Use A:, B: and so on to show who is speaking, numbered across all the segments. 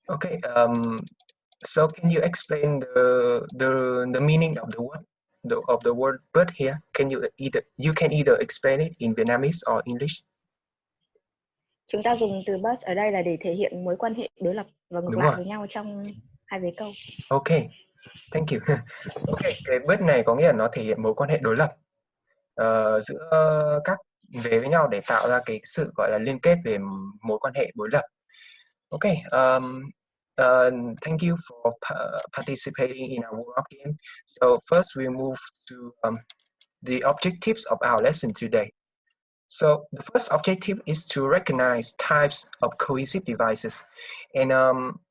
A: Okay. So can you explain the meaning of the word but here? Can you can either explain it in Vietnamese or English?
B: Chúng ta dùng từ but ở đây là để thể hiện mối quan hệ đối lập và ngược
A: Đúng
B: lại
A: rồi.
B: với nhau trong hai vế câu.
A: Okay. Thank you. Okay, cái but này có nghĩa là nó thể hiện mối quan hệ đối lập giữa các vế với nhau để tạo ra cái sự gọi là liên kết về mối quan hệ đối lập. Okay. Thank you for participating in our warm-up game. So first we move to the objectives of our lesson today. So the first objective is to recognize types of cohesive devices. And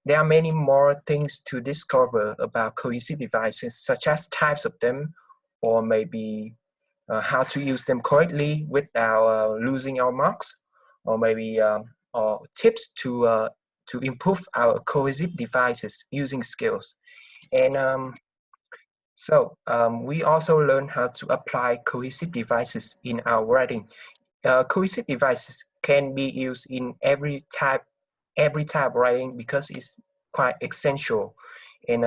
A: there are many more things to discover about cohesive devices, such as types of them, or maybe how to use them correctly without losing our marks, or maybe or tips to improve our cohesive devices using skills. And we also learn how to apply cohesive devices in our writing. Cohesive devices can be used in every type of writing because it's quite essential. And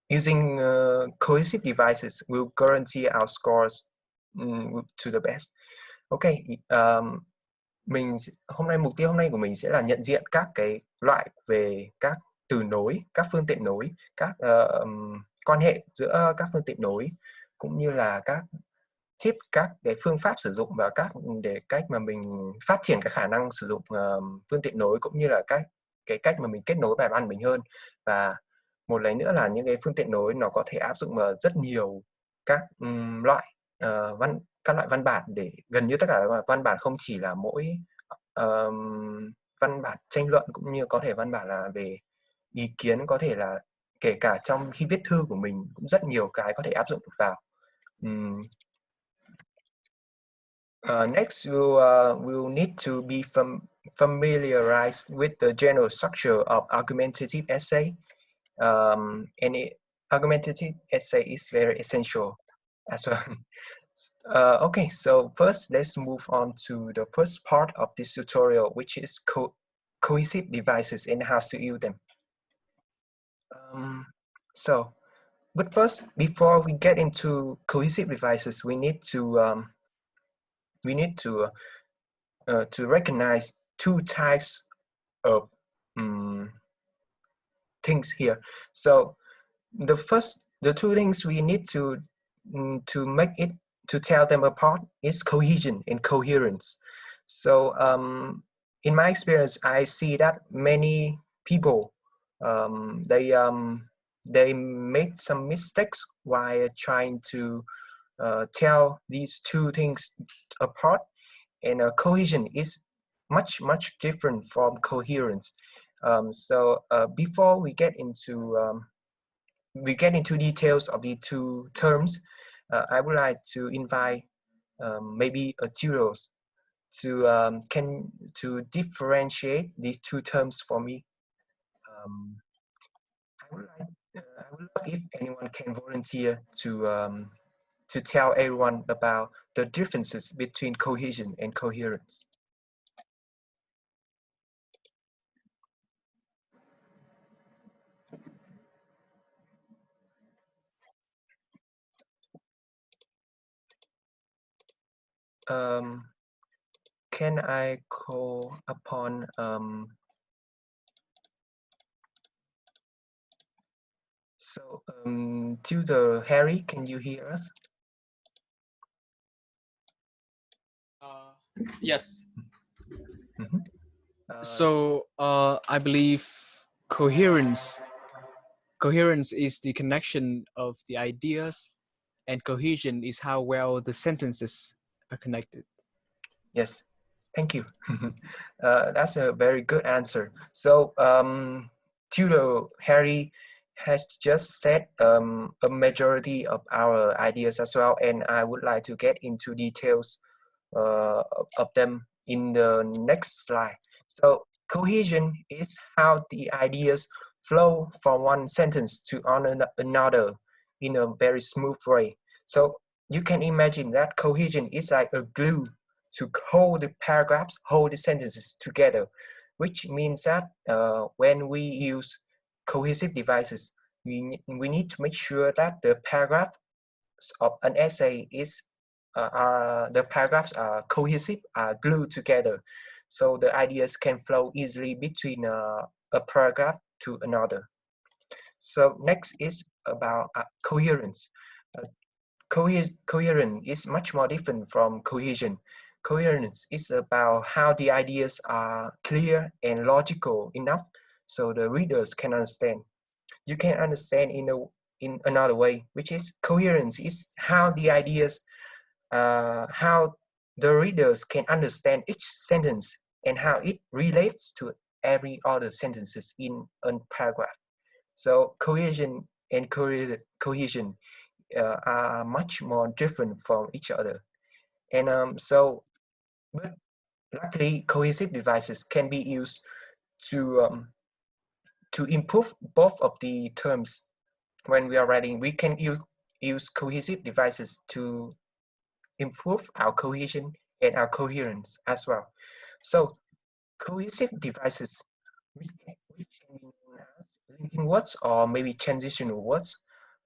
A: using cohesive devices will guarantee our scores to the best. Okay, mục tiêu hôm nay của mình sẽ là nhận diện các cái loại về các từ nối, các phương tiện nối, các quan hệ giữa các phương tiện nối, cũng như là các các cái phương pháp sử dụng và để cách mà mình phát triển cái khả năng sử dụng phương tiện nối, cũng như là cái cách mà mình kết nối bài văn mình hơn. Và một lấy nữa là những cái phương tiện nối nó có thể áp dụng vào rất nhiều các loại các loại văn bản, để gần như tất cả các văn bản, không chỉ là mỗi văn bản tranh luận, cũng như có thể văn bản là về ý kiến, có thể là kể cả trong khi viết thư của mình cũng rất nhiều cái có thể áp dụng được vào. Next, we'll need to be familiarized with the general structure of argumentative essay. Argumentative essay is very essential as well. Okay, so first let's move on to the first part of this tutorial, which is cohesive devices and how to use them. But first, before we get into cohesive devices, we need to recognize two types of things here. So the two things we need to tell them apart is cohesion and coherence. So in my experience, I see that many people they make some mistakes while trying to tell these two things apart. And cohesion is much different from coherence. Before we get into details of the two terms, I would like to invite maybe a tutors to differentiate these two terms for me. I would love if anyone can volunteer to tell everyone about the differences between cohesion and coherence. Can I call upon Tutor Harry, can you hear us?
C: Yes.
A: Mm-hmm.
C: I believe coherence is the connection of the ideas, and cohesion is how well the sentences are connected.
A: Yes, thank you. That's a very good answer. So Tutor Harry has just said a majority of our ideas as well, and I would like to get into details of them in the next slide. So cohesion is how the ideas flow from one sentence to another in a very smooth way. So you can imagine that cohesion is like a glue to hold the paragraphs, hold the sentences together. which means that when we use cohesive devices, we need to make sure that the paragraphs of an essay the paragraphs are cohesive, are glued together, so the ideas can flow easily between a paragraph to another. So next is about coherence. Uh, Coherence is much more different from cohesion. Coherence is about how the ideas are clear and logical enough so the readers can understand. You can understand in another way, which is coherence is how the ideas, how the readers can understand each sentence and how it relates to every other sentences in a paragraph. So cohesion and cohesion are much more different from each other. And but luckily, cohesive devices can be used to improve both of the terms. When we are writing, we can use cohesive devices to improve our cohesion and our coherence as well. So cohesive devices, which can be known as linking words or maybe transitional words,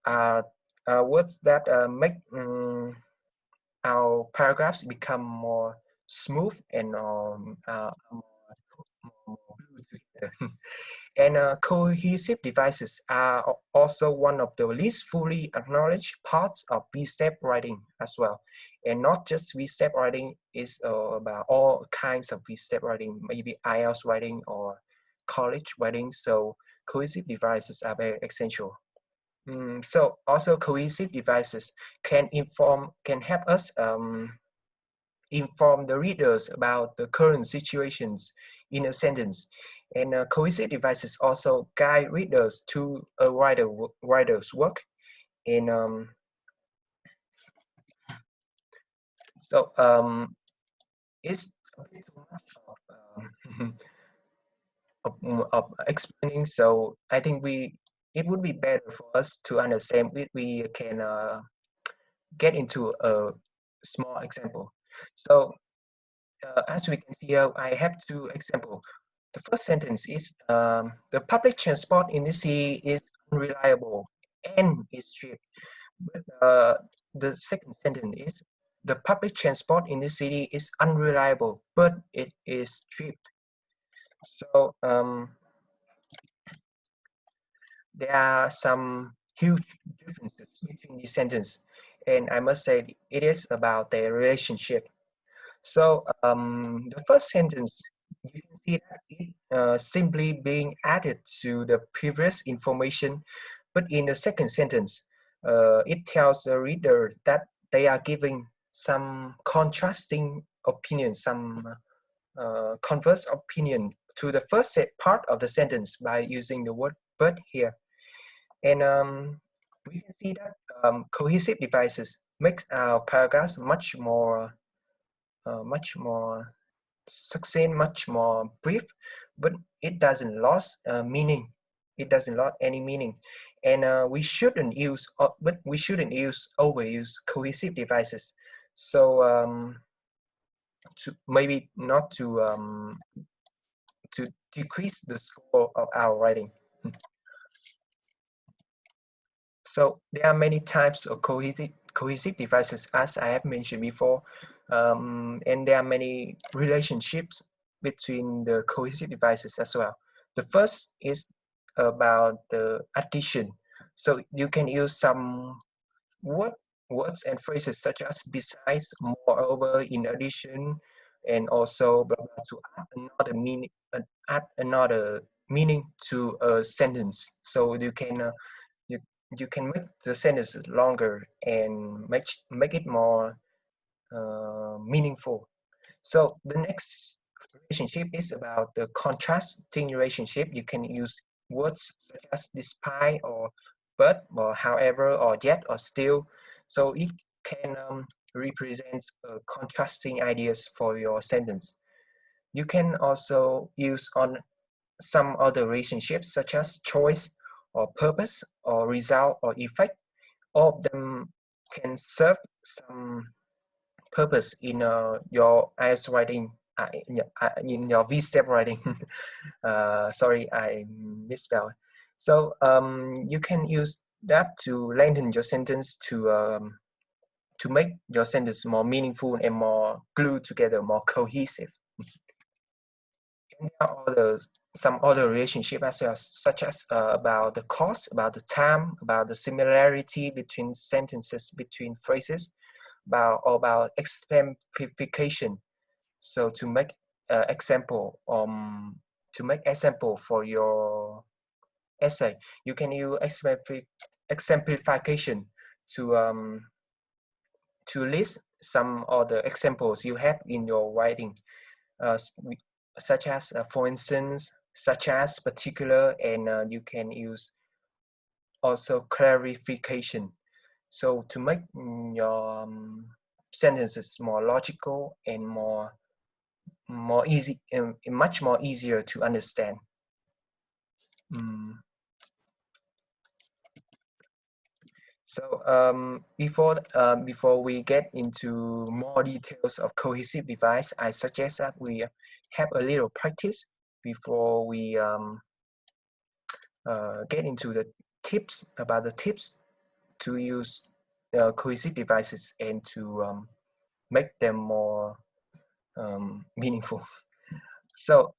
A: are words that make our paragraphs become more smooth and more glued together. And cohesive devices are also one of the least fully acknowledged parts of V-step writing as well. And not just V-step writing, is about all kinds of V-step writing, maybe IELTS writing or college writing. So cohesive devices are very essential. So also cohesive devices can help us inform the readers about the current situations in a sentence. And cohesive devices also guide readers to a writer's work. And so it's a bit too much of explaining. So I think it would be better for us to understand if we can get into a small example. So as we can see here, I have two examples. The first sentence is the public transport in the city is unreliable and is cheap. But the second sentence is the public transport in the city is unreliable, but it is cheap. So there are some huge differences between these sentences, and I must say it is about their relationship. So the first sentence, you can see that it simply being added to the previous information, but in the second sentence, it tells the reader that they are giving some contrasting opinion, some converse opinion to the first part of the sentence by using the word "but" here. And we can see that cohesive devices makes our paragraphs much more succinct, much more brief, but it doesn't lose meaning. It doesn't lose any meaning, and we shouldn't overuse cohesive devices. So to maybe not to decrease the score of our writing. So there are many types of cohesive devices, as I have mentioned before, and there are many relationships between the cohesive devices as well. The first is about the addition. So you can use some words and phrases such as besides, moreover, in addition, and also blah, blah, to add another meaning to a sentence. So you you can make the sentence longer and make it more meaningful. So the next relationship is about the contrasting relationship. You can use words such as despite or but or however or yet or still. So it can represent contrasting ideas for your sentence. You can also use on some other relationships such as choice or purpose or result or effect. All of them can serve some purpose in your IELTS writing in your V-step writing. Sorry, I misspelled. So you can use that to lengthen your sentence to make your sentence more meaningful and more glued together, more cohesive. And there are some other relationship as well, such as about the cost, about the time, about the similarity between sentences, between phrases, about exemplification. So to make example, for your essay, you can use exemplification to list some other examples you have in your writing, such as, for instance, such as, particular, and you can use also clarification. So to make your sentences more logical and more easy and much more easier to understand. So before we get into more details of cohesive device, I suggest that we have a little practice before we get into the tips to use cohesive devices and to make them more meaningful. So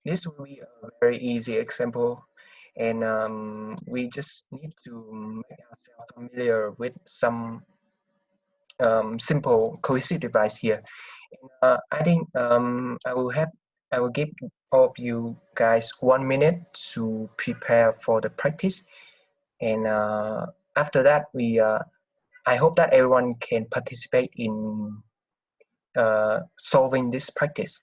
A: this will be a very easy example, and we just need to make ourselves familiar with some simple cohesive device here. I think I will give all of you guys 1 minute to prepare for the practice, and after that I hope that everyone can participate in solving this practice.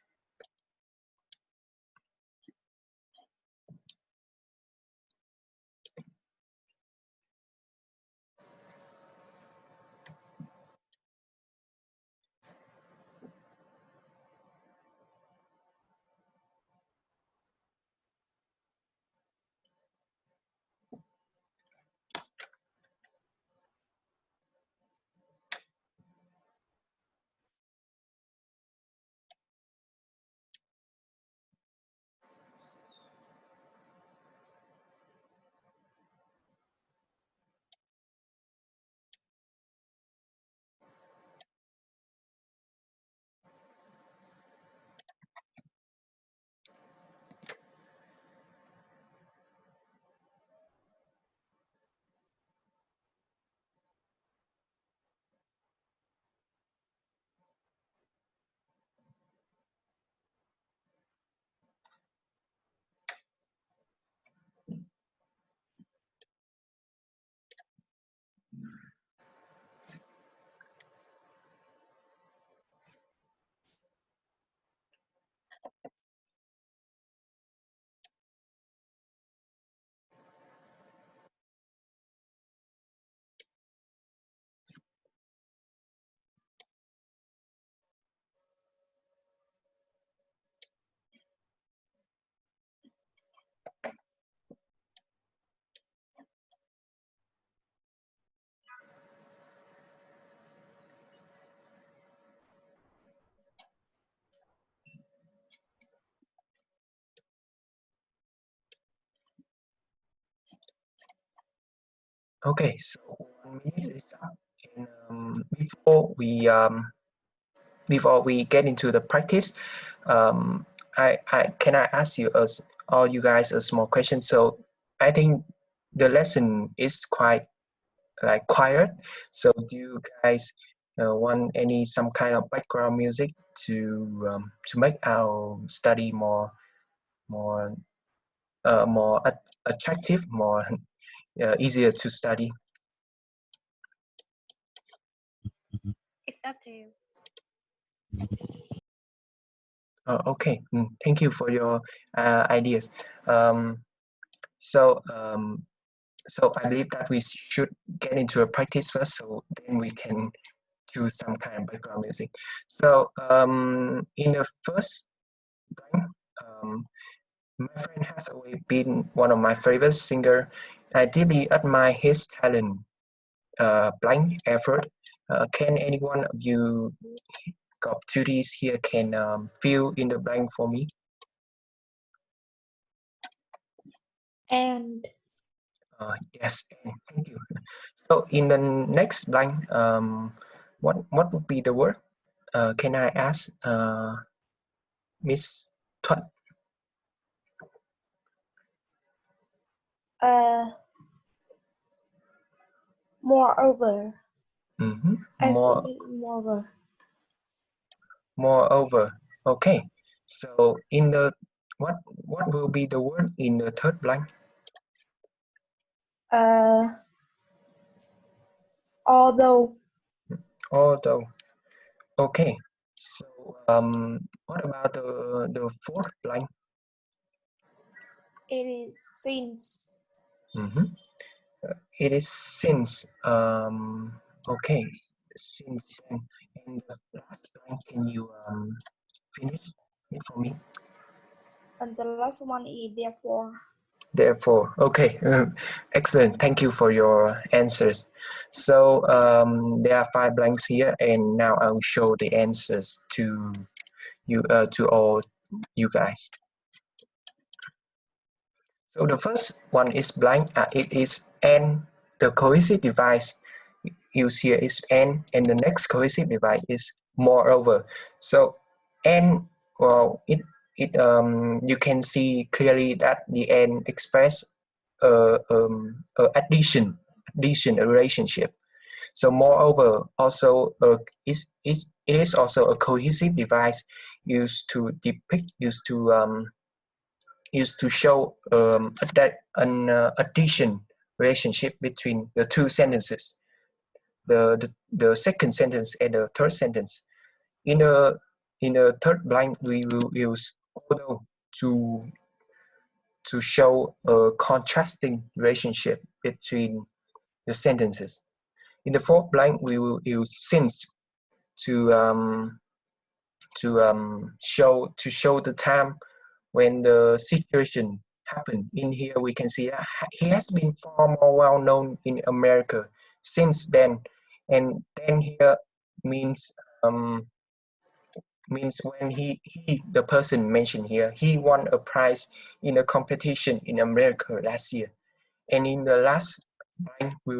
A: Okay, so 1 minute is up, and before we get into the practice, can I ask you all you guys a small question? So I think the lesson is quite like quiet. So do you guys want some kind of background music to make our study more attractive, more easier to study?
B: It's up to you.
A: Okay, thank you for your ideas. So I believe that we should get into a practice first, so then we can choose some kind of background music. So in the first blank, my friend has always been one of my favorite singers. I deeply admire his talent, blank effort. Can anyone of you opportunities here can fill in the blank for me.
B: And
A: Yes, and thank you. So in the next blank, what would be the word? Can I ask Miss Thuận?
B: moreover.
A: More,
B: Moreover.
A: moreover. Okay. So in the what will be the word in the third blank?
B: Although.
A: Although. Okay. So what about the fourth blank?
B: It is since.
A: It is since. Okay. Since then. And the last blank, can you finish it for me?
B: And the last one is therefore.
A: Therefore, okay, excellent. Thank you for your answers. So there are 5 blanks here, and now I will show the answers to you, to all you guys. So the first one is blank. It is and the cohesive device used here is and the next cohesive device is moreover. So and, well, you can see clearly that the and express addition, a relationship. So moreover also it is also a cohesive device used to depict, used to show that an addition relationship between the two sentences, the second sentence and the third sentence. In the third blank, we will use although to show a contrasting relationship between the sentences. In the fourth blank, we will use since to show the time when the situation happened. In here, we can see that he has been far more well known in America since then, and then here means when the person mentioned here, he won a prize in a competition in America last year. And in the last line, we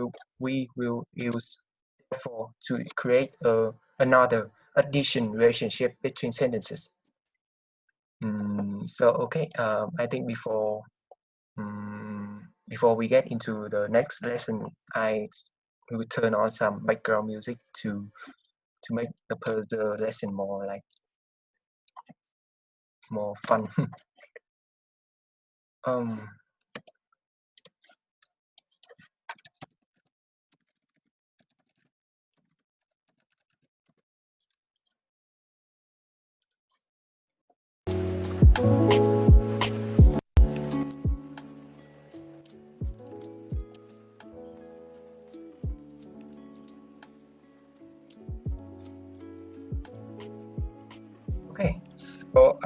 A: will use therefore to create another addition relationship between sentences. So okay, I think before we get into the next lesson, I will turn on some background music to make the lesson more fun. Okay, so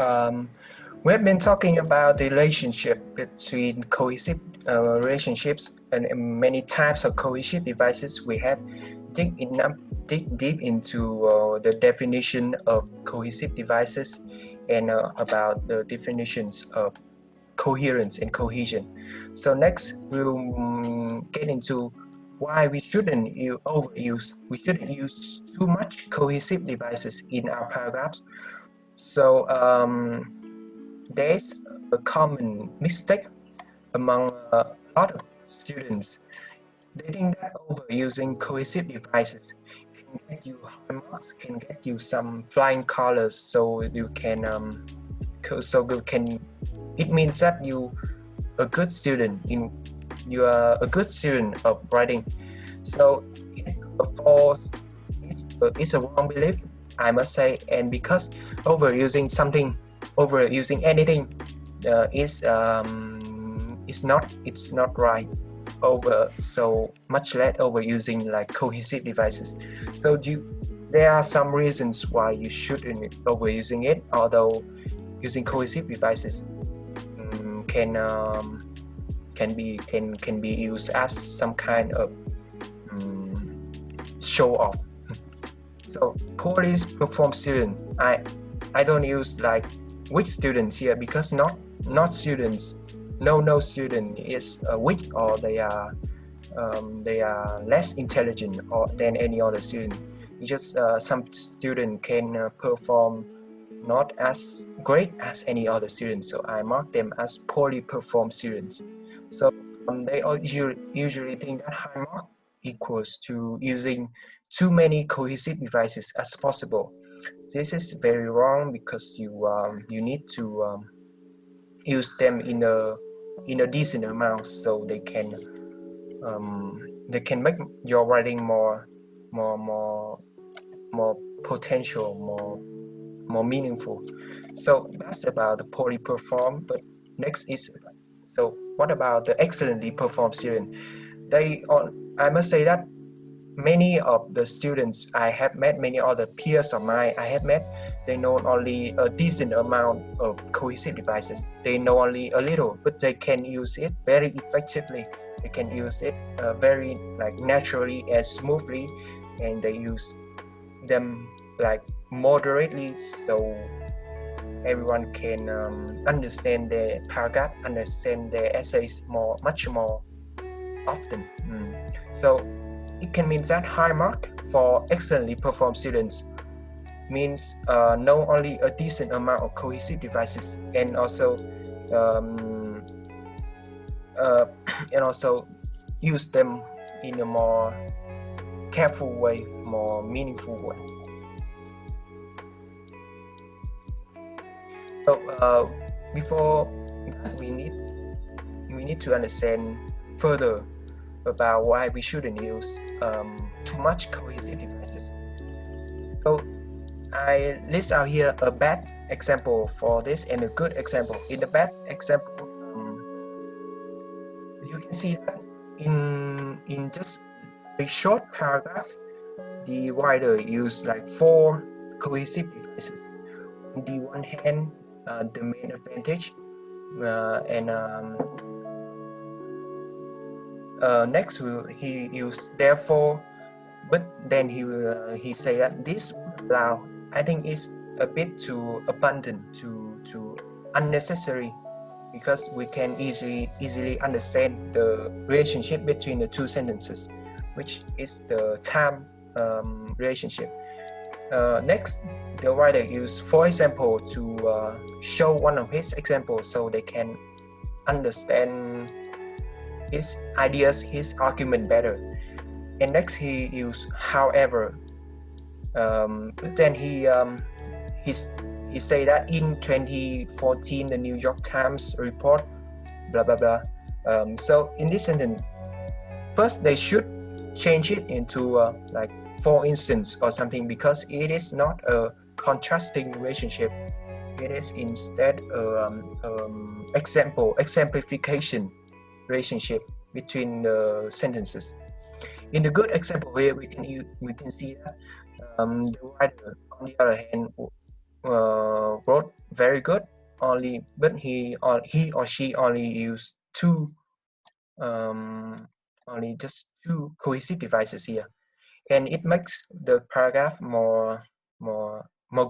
A: we have been talking about the relationship between cohesive relationships and many types of cohesive devices. We have dig deep into the definition of cohesive devices and about the definitions of coherence and cohesion. So next we'll get into why we shouldn't use too much cohesive devices in our paragraphs. So there's a common mistake among a lot of students. They think that overusing cohesive devices can get you high marks, can get you some flying colors, so you can it means that you are a good student of writing. So it's a wrong belief, I must say, and because overusing anything it's not right. So much less overusing like cohesive devices. So there are some reasons why you shouldn't overusing it, although using cohesive devices can be used as some kind of show off. So poorly perform student, I don't use like weak students here, because not students, no student is weak, or they are less intelligent or than any other student. It's just some student can perform not as great as any other student, so I mark them as poorly performed students. So they all usually think that high mark equals to using too many cohesive devices as possible. This is very wrong, because you need to use them in a decent amount, so they can make your writing more potential, more meaningful. So that's about the poorly performed. But next is, so what about the excellently performed student? I must say that many of the students I have met, many other peers of mine I have met, they know only a decent amount of cohesive devices. They know only a little, but they can use it very effectively. They can use it very like naturally and smoothly, and they use them like moderately, so everyone can understand the paragraph, understand the essays much more often. So it can mean that high mark for excellently performed students means know only a decent amount of cohesive devices, and also use them in a more careful way, more meaningful way. So before that, we need to understand further about why we shouldn't use too much cohesive devices. So I list out here a bad example for this and a good example. In the bad example, you can see that in just a short paragraph, the writer used like 4 cohesive devices. On the one hand, the main advantage, and next he used therefore, but then he say that this allow, I think is a bit too abundant, too unnecessary, because we can easily understand the relationship between the 2 sentences, which is the time relationship. Next, the writer used 4 examples to show one of his examples, so they can understand his ideas, his argument better. And next he used however, but then he say that in 2014 the New York Times report blah blah blah. So in this sentence, first they should change it into like for instance or something, because it is not a contrasting relationship. It is instead exemplification relationship between the sentences. In the good example here, we can see that the writer, on the other hand, wrote very good, but he or she only used only just 2 cohesive devices here, and it makes the paragraph more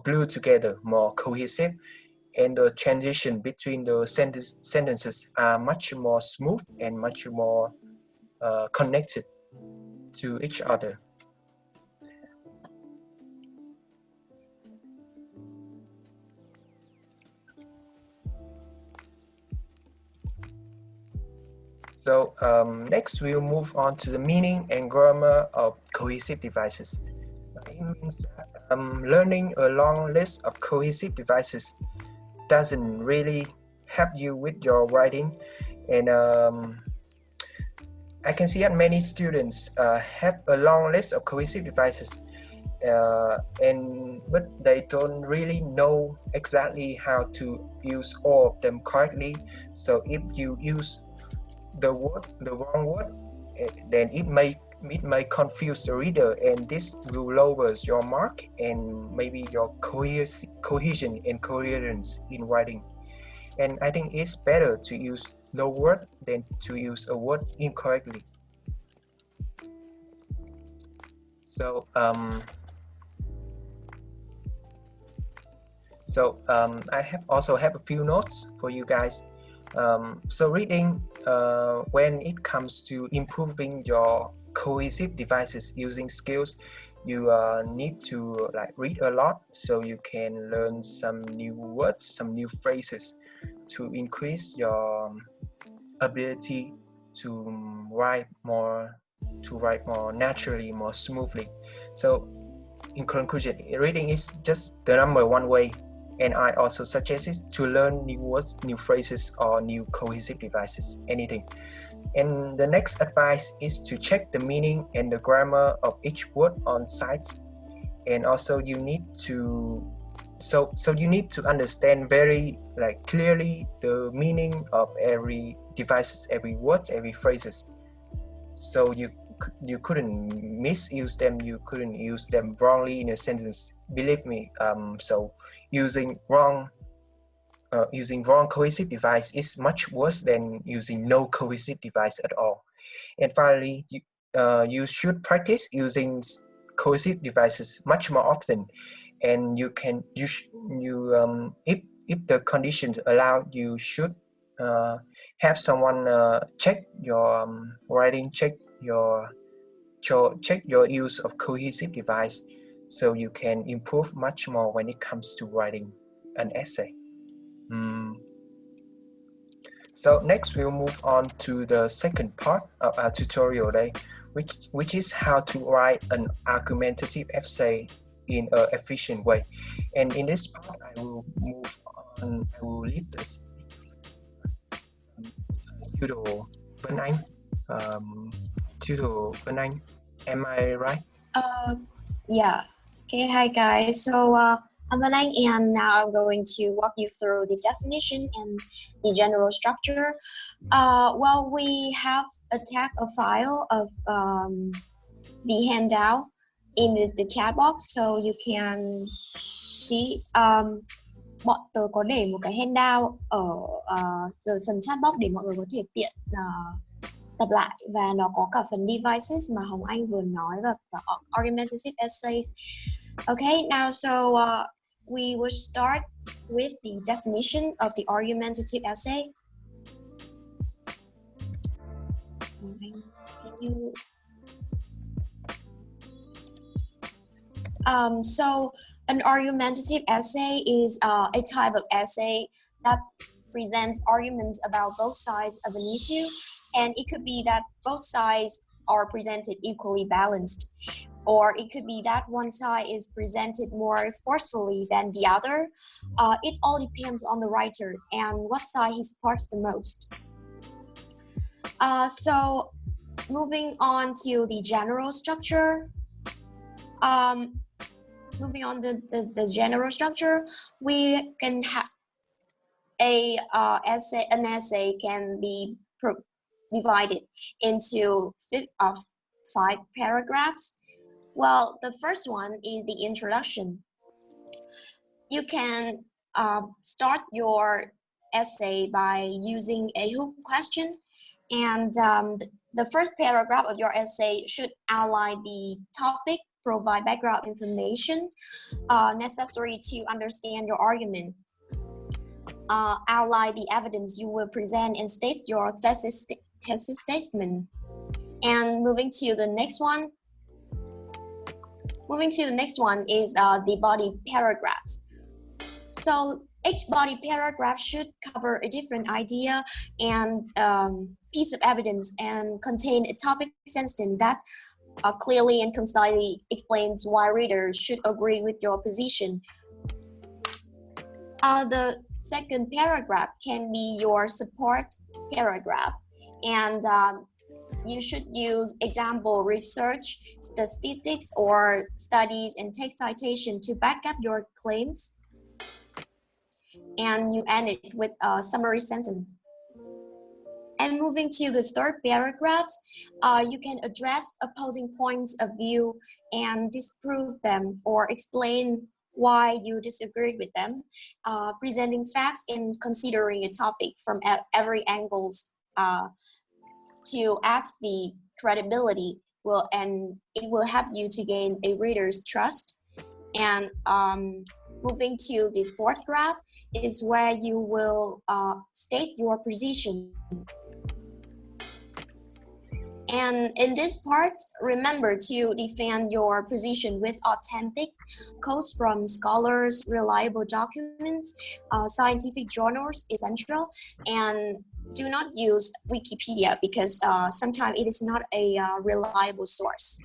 A: glued together, more cohesive, and the transition between the sentences are much more smooth and much more connected to each other. So next we'll move on to the meaning and grammar of cohesive devices. It means that learning a long list of cohesive devices doesn't really help you with your writing, and I can see that many students have a long list of cohesive devices, but they don't really know exactly how to use all of them correctly. So if you use the wrong word, then it may confuse the reader, and this will lower your mark and maybe your cohesion and coherence in writing. And I think it's better to use no word than to use a word incorrectly. So So I also have a few notes for you guys. So reading, when it comes to improving your cohesive devices using skills, you need to like read a lot so you can learn some new words, some new phrases to increase your ability to write more naturally, more smoothly. So in conclusion, reading is just the number one way, and I also suggest it to learn new words, new phrases, or new cohesive devices, anything. And the next advice is to check the meaning and the grammar of each word on sites. And also you need to you need to understand very like clearly the meaning of every devices, every words, every phrases. So you couldn't misuse them, you couldn't use them wrongly in a sentence. Believe me. So using wrong cohesive device is much worse than using no cohesive device at all. And finally, you should practice using cohesive devices much more often. And if the conditions allow, you should have someone check your writing, check your use of cohesive device, so you can improve much more when it comes to writing an essay. So next we'll move on to the second part of our tutorial today, which is how to write an argumentative essay in an efficient way. And in this part, I will leave this tutorial Vân Anh. Tutorial Vân Anh, am I right?
D: Yeah. Okay, hi guys. So I'm Valang, and now I'm going to walk you through the definition and the general structure. Well, we have attached a file of the handout in the chat box, so you can see. Bọn tớ có để một cái handout ở phần chat box để mọi người có thể tiện tập lại, và nó có cả phần devices mà Hồng Anh vừa nói và argumentative essays. Okay, now so we will start with the definition of the argumentative essay. Can you? So an argumentative essay is a type of essay that presents arguments about both sides of an issue, and it could be that both sides are presented equally balanced, or it could be that one side is presented more forcefully than the other. It all depends on the writer and what side he supports the most. So moving on to the general structure. Moving on the general structure, we can have an essay can be divided into 5 paragraphs. Well, the first one is the introduction. You can start your essay by using a hook question, and the first paragraph of your essay should outline the topic, provide background information necessary to understand your argument, outline the evidence you will present, and state your thesis statement. And moving to the next one is the body paragraphs. So each body paragraph should cover a different idea and piece of evidence, and contain a topic sentence that clearly and concisely explains why readers should agree with your position. The second paragraph can be your support paragraph, and you should use example research, statistics, or studies and text citation to back up your claims. And you end it with a summary sentence. And moving to the third paragraphs, you can address opposing points of view and disprove them, or explain why you disagree with them, presenting facts and considering a topic from every angle to add the credibility, and it will help you to gain a reader's trust. And moving to the fourth graph is where you will state your position. And in this part, remember to defend your position with authentic quotes from scholars, reliable documents, scientific journals, essential, and do not use Wikipedia because sometimes it is not a reliable source.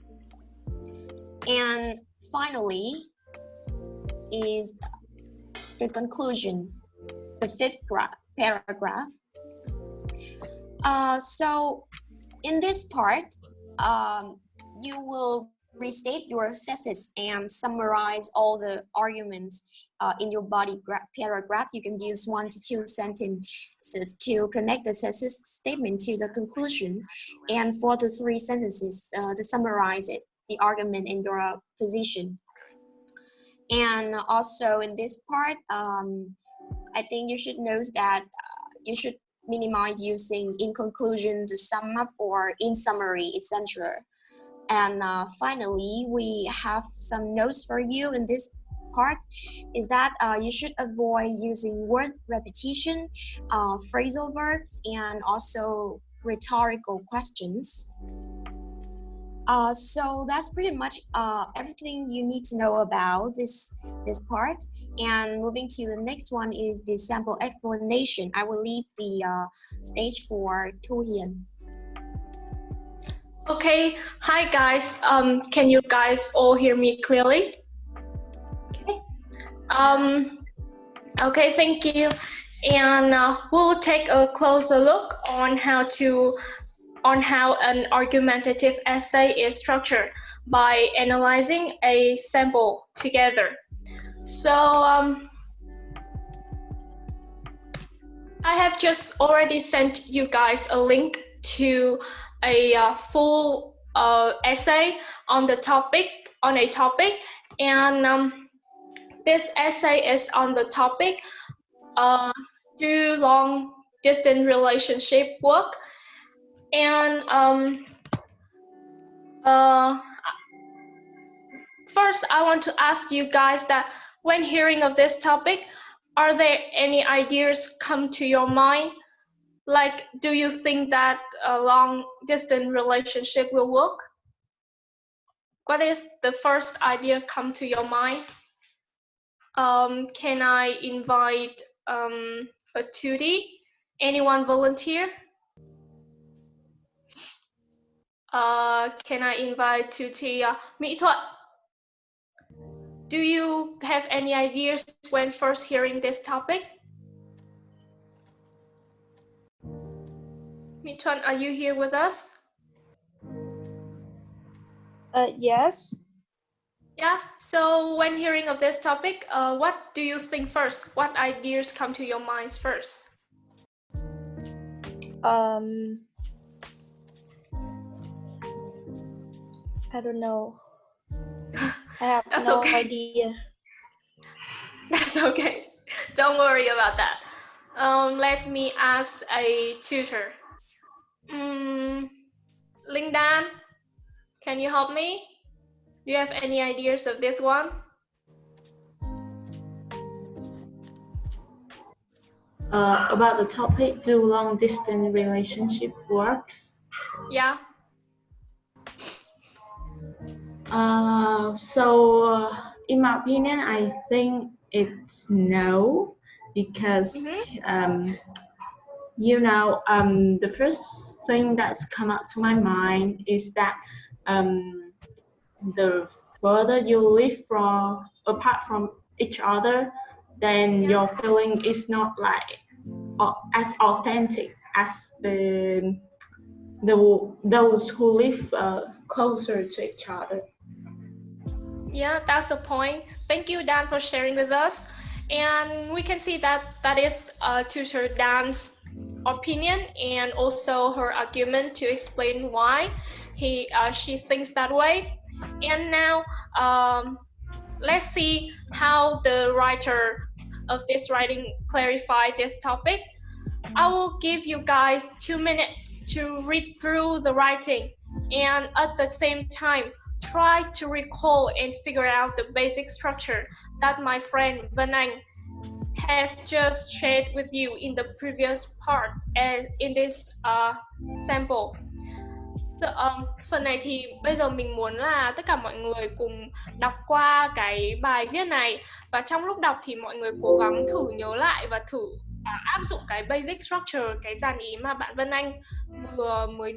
D: And finally is the conclusion, the fifth paragraph. So in this part, you will restate your thesis and summarize all the arguments in your body paragraph. You can use 1 to 2 sentences to connect the thesis statement to the conclusion, and 4 to 3 sentences to summarize it, the argument in your position. And also in this part, I think you should know that you should minimize using in conclusion, to sum up, or in summary, etc. And finally, we have some notes for you in this part, is that you should avoid using word repetition, phrasal verbs, and also rhetorical questions. So that's pretty much everything you need to know about this part. And moving to the next one is the sample explanation. I will leave the stage for Thu Hiền.
E: Okay, hi guys. Can you guys all hear me clearly? Okay. Okay, thank you. And we'll take a closer look on how an argumentative essay is structured by analyzing a sample together. So I have just already sent you guys a link to a full essay on a topic, and this essay is on the topic do long distance relationship work. And first I want to ask you guys that when hearing of this topic, are there any ideas come to your mind? Like, do you think that a long distance relationship will work? What is the first idea come to your mind? Can I invite a 2D? Anyone volunteer? Can I invite 2D? Mỹ Thuận? Do you have any ideas when first hearing this topic? Mỹ Thuận, are you here with us?
B: Yes.
E: Yeah, so when hearing of this topic, what do you think first? What ideas come to your minds first?
B: I don't know. I have
E: That's
B: no
E: okay.
B: idea.
E: That's okay. Don't worry about that. Let me ask a tutor. Linh Dan, can you help me? Do you have any ideas of this one?
F: About the topic, do long distance relationship works?
E: Yeah.
F: In my opinion, I think it's no, because the first thing that's come up to my mind is that the further you live apart from each other, then your feeling is not like as authentic as those who live closer to each other.
E: Yeah, that's the point. Thank you, Dan, for sharing with us. And we can see that is tutor Dan's opinion and also her argument to explain why she thinks that way. And now let's see how the writer of this writing clarified this topic. I will give you guys 2 minutes to read through the writing and at the same time try to recall and figure out the basic structure that my friend Vân Anh has just shared with you in the previous part as in this sample. Phần này thì bây giờ mình muốn là tất cả mọi người cùng đọc qua cái bài viết này, và trong lúc đọc thì mọi người cố gắng thử nhớ lại và thử áp dụng cái basic structure, cái dàn ý mà bạn Vân Anh vừa mới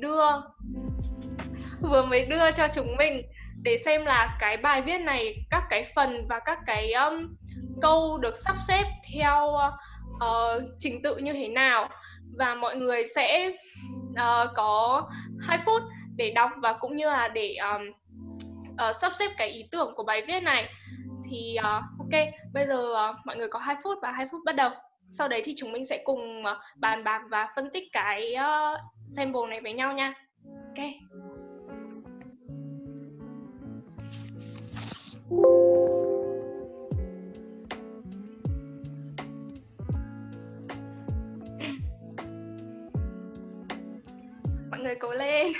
E: đưa cho chúng mình, để xem là cái bài viết này các cái phần và các cái câu được sắp xếp theo trình tự như thế nào. Và mọi người sẽ có 2 phút để đọc và cũng như là để sắp xếp cái ý tưởng của bài viết này. Thì ok, bây giờ mọi người có 2 phút và 2 phút bắt đầu. Sau đấy thì chúng mình sẽ cùng bàn bạc và phân tích cái sample này với nhau nha. Ok. Mọi người cố lên.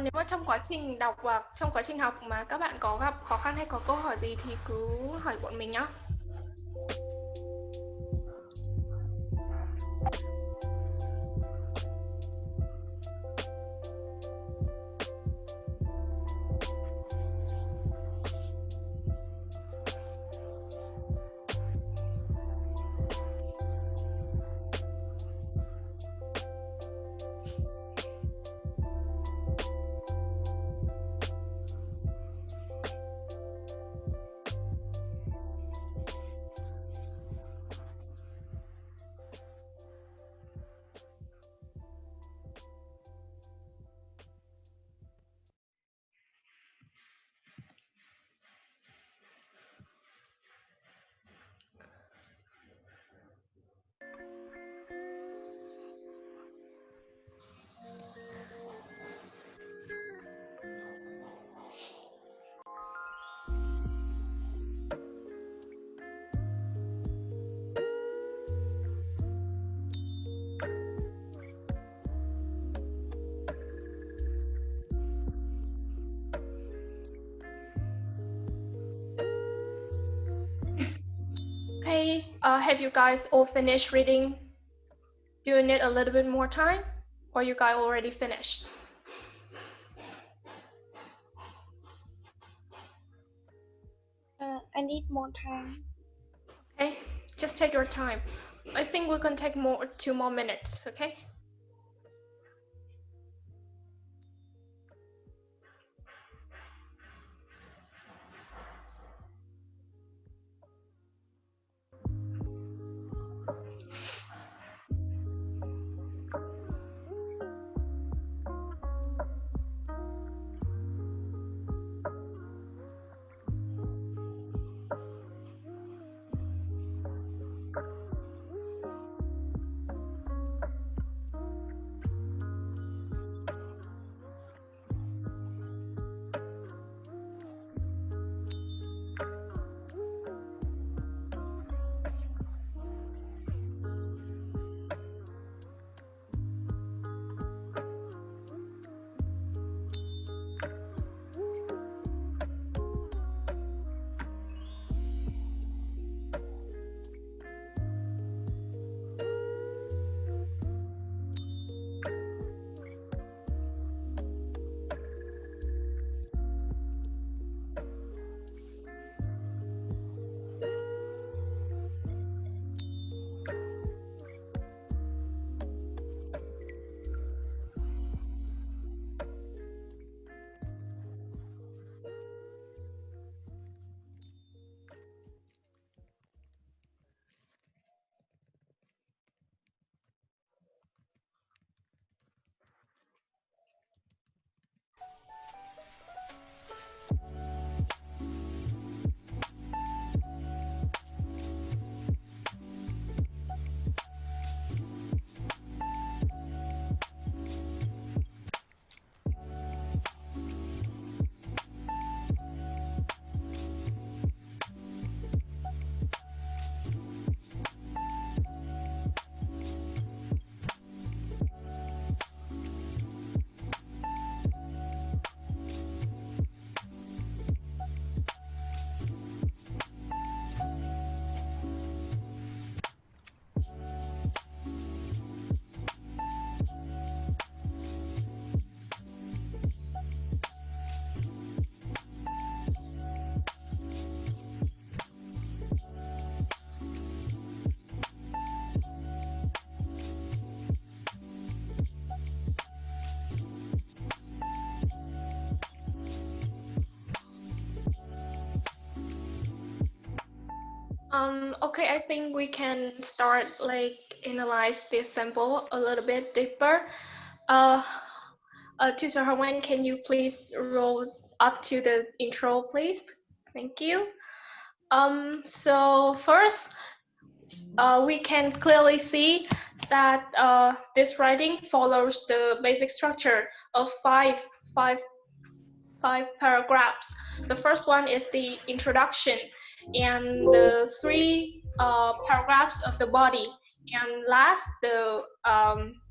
E: Nếu mà trong quá trình đọc và trong quá trình học mà các bạn có gặp khó khăn hay có câu hỏi gì thì cứ hỏi bọn mình nhé. Have you guys all finished reading? Do you need a little bit more time, or you guys already finished?
D: I need more time.
E: Okay, just take your time. I think we can take 2 more minutes, okay? Okay, I think we can start like analyze this sample a little bit deeper. Tutor Herman, can you please roll up to the intro, please? Thank you. So first, we can clearly see that this writing follows the basic structure of five paragraphs. The first one is the introduction, and the 3 paragraphs of the body, and last the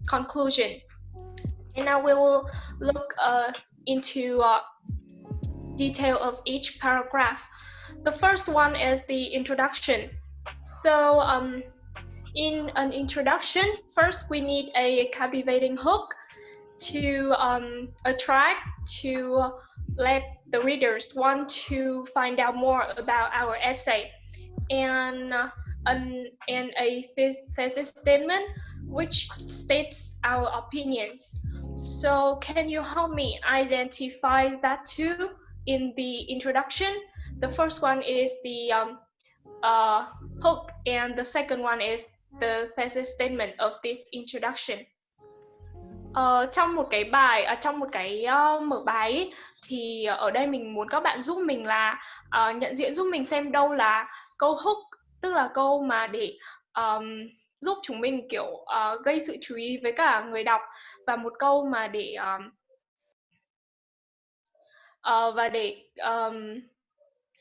E: conclusion. And now we will look into detail of each paragraph. The first one is the introduction. So in an introduction, first we need a captivating hook to attract, to let the readers want to find out more about our essay, and a thesis statement which states our opinions. So can you help me identify that too in the introduction? The first one is the hook, and the second one is the thesis statement of this introduction. Trong một cái bài, trong một cái mở bài ấy, thì ở đây mình muốn các bạn giúp mình là nhận diện giúp mình xem đâu là câu hook, tức là câu mà để giúp chúng mình kiểu gây sự chú ý với cả người đọc, và một câu mà để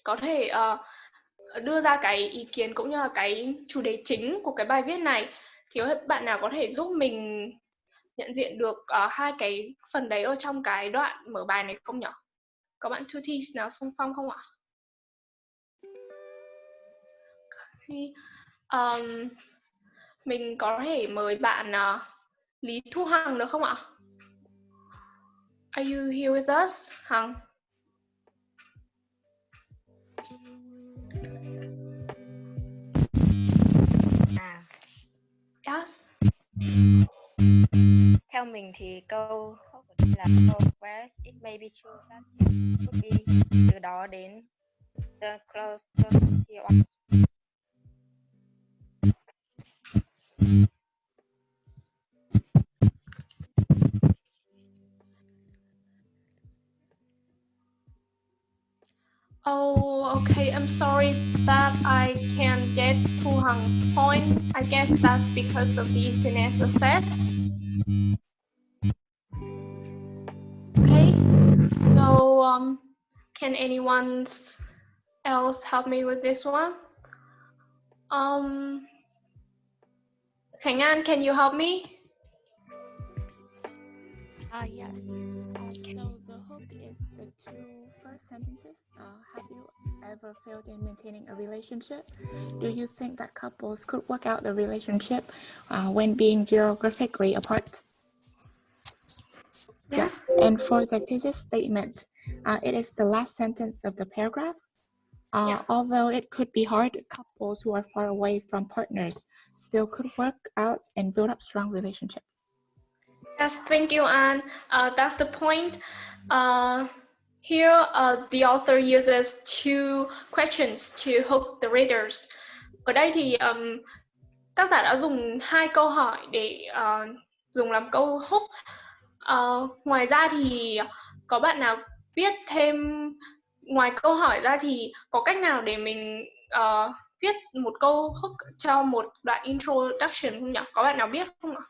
E: có thể đưa ra cái ý kiến cũng như là cái chủ đề chính của cái bài viết này. Thì bạn nào có thể giúp mình nhận diện được hai cái phần đấy ở trong cái đoạn mở bài này không nhỉ? Có bạn Thu Thi nào xung phong không ạ? Mình có thể mời bạn Lý Thu Hằng được không ạ? Are you here with us, Hằng? Yes.
B: Theo mình thì câu khúc của đây là câu where it may be true that it could be, từ đó đến the closest of.
E: Oh, okay. I'm sorry that I can't get Thu Hang's point. I guess that's because of the internet access. Okay. So, can anyone else help me with this one? Khánh An, can you help me?
F: Yes. So the hook is the two first sentences. Have you ever failed in maintaining a relationship? Do you think that couples could work out the relationship when being geographically apart? Yes. And for the thesis statement, it is the last sentence of the paragraph. Although it could be hard, couples who are far away from partners still could work out and build up strong relationships.
E: Yes, thank you, Anne. That's the point. Here, the author uses two questions to hook the readers. Ở đây thì tác giả đã dùng hai câu hỏi để dùng làm câu hook. Ngoài ra thì có bạn nào biết thêm, ngoài câu hỏi ra thì có cách nào để mình viết một câu hook cho một đoạn introduction không nhỉ? Có bạn nào biết không ạ?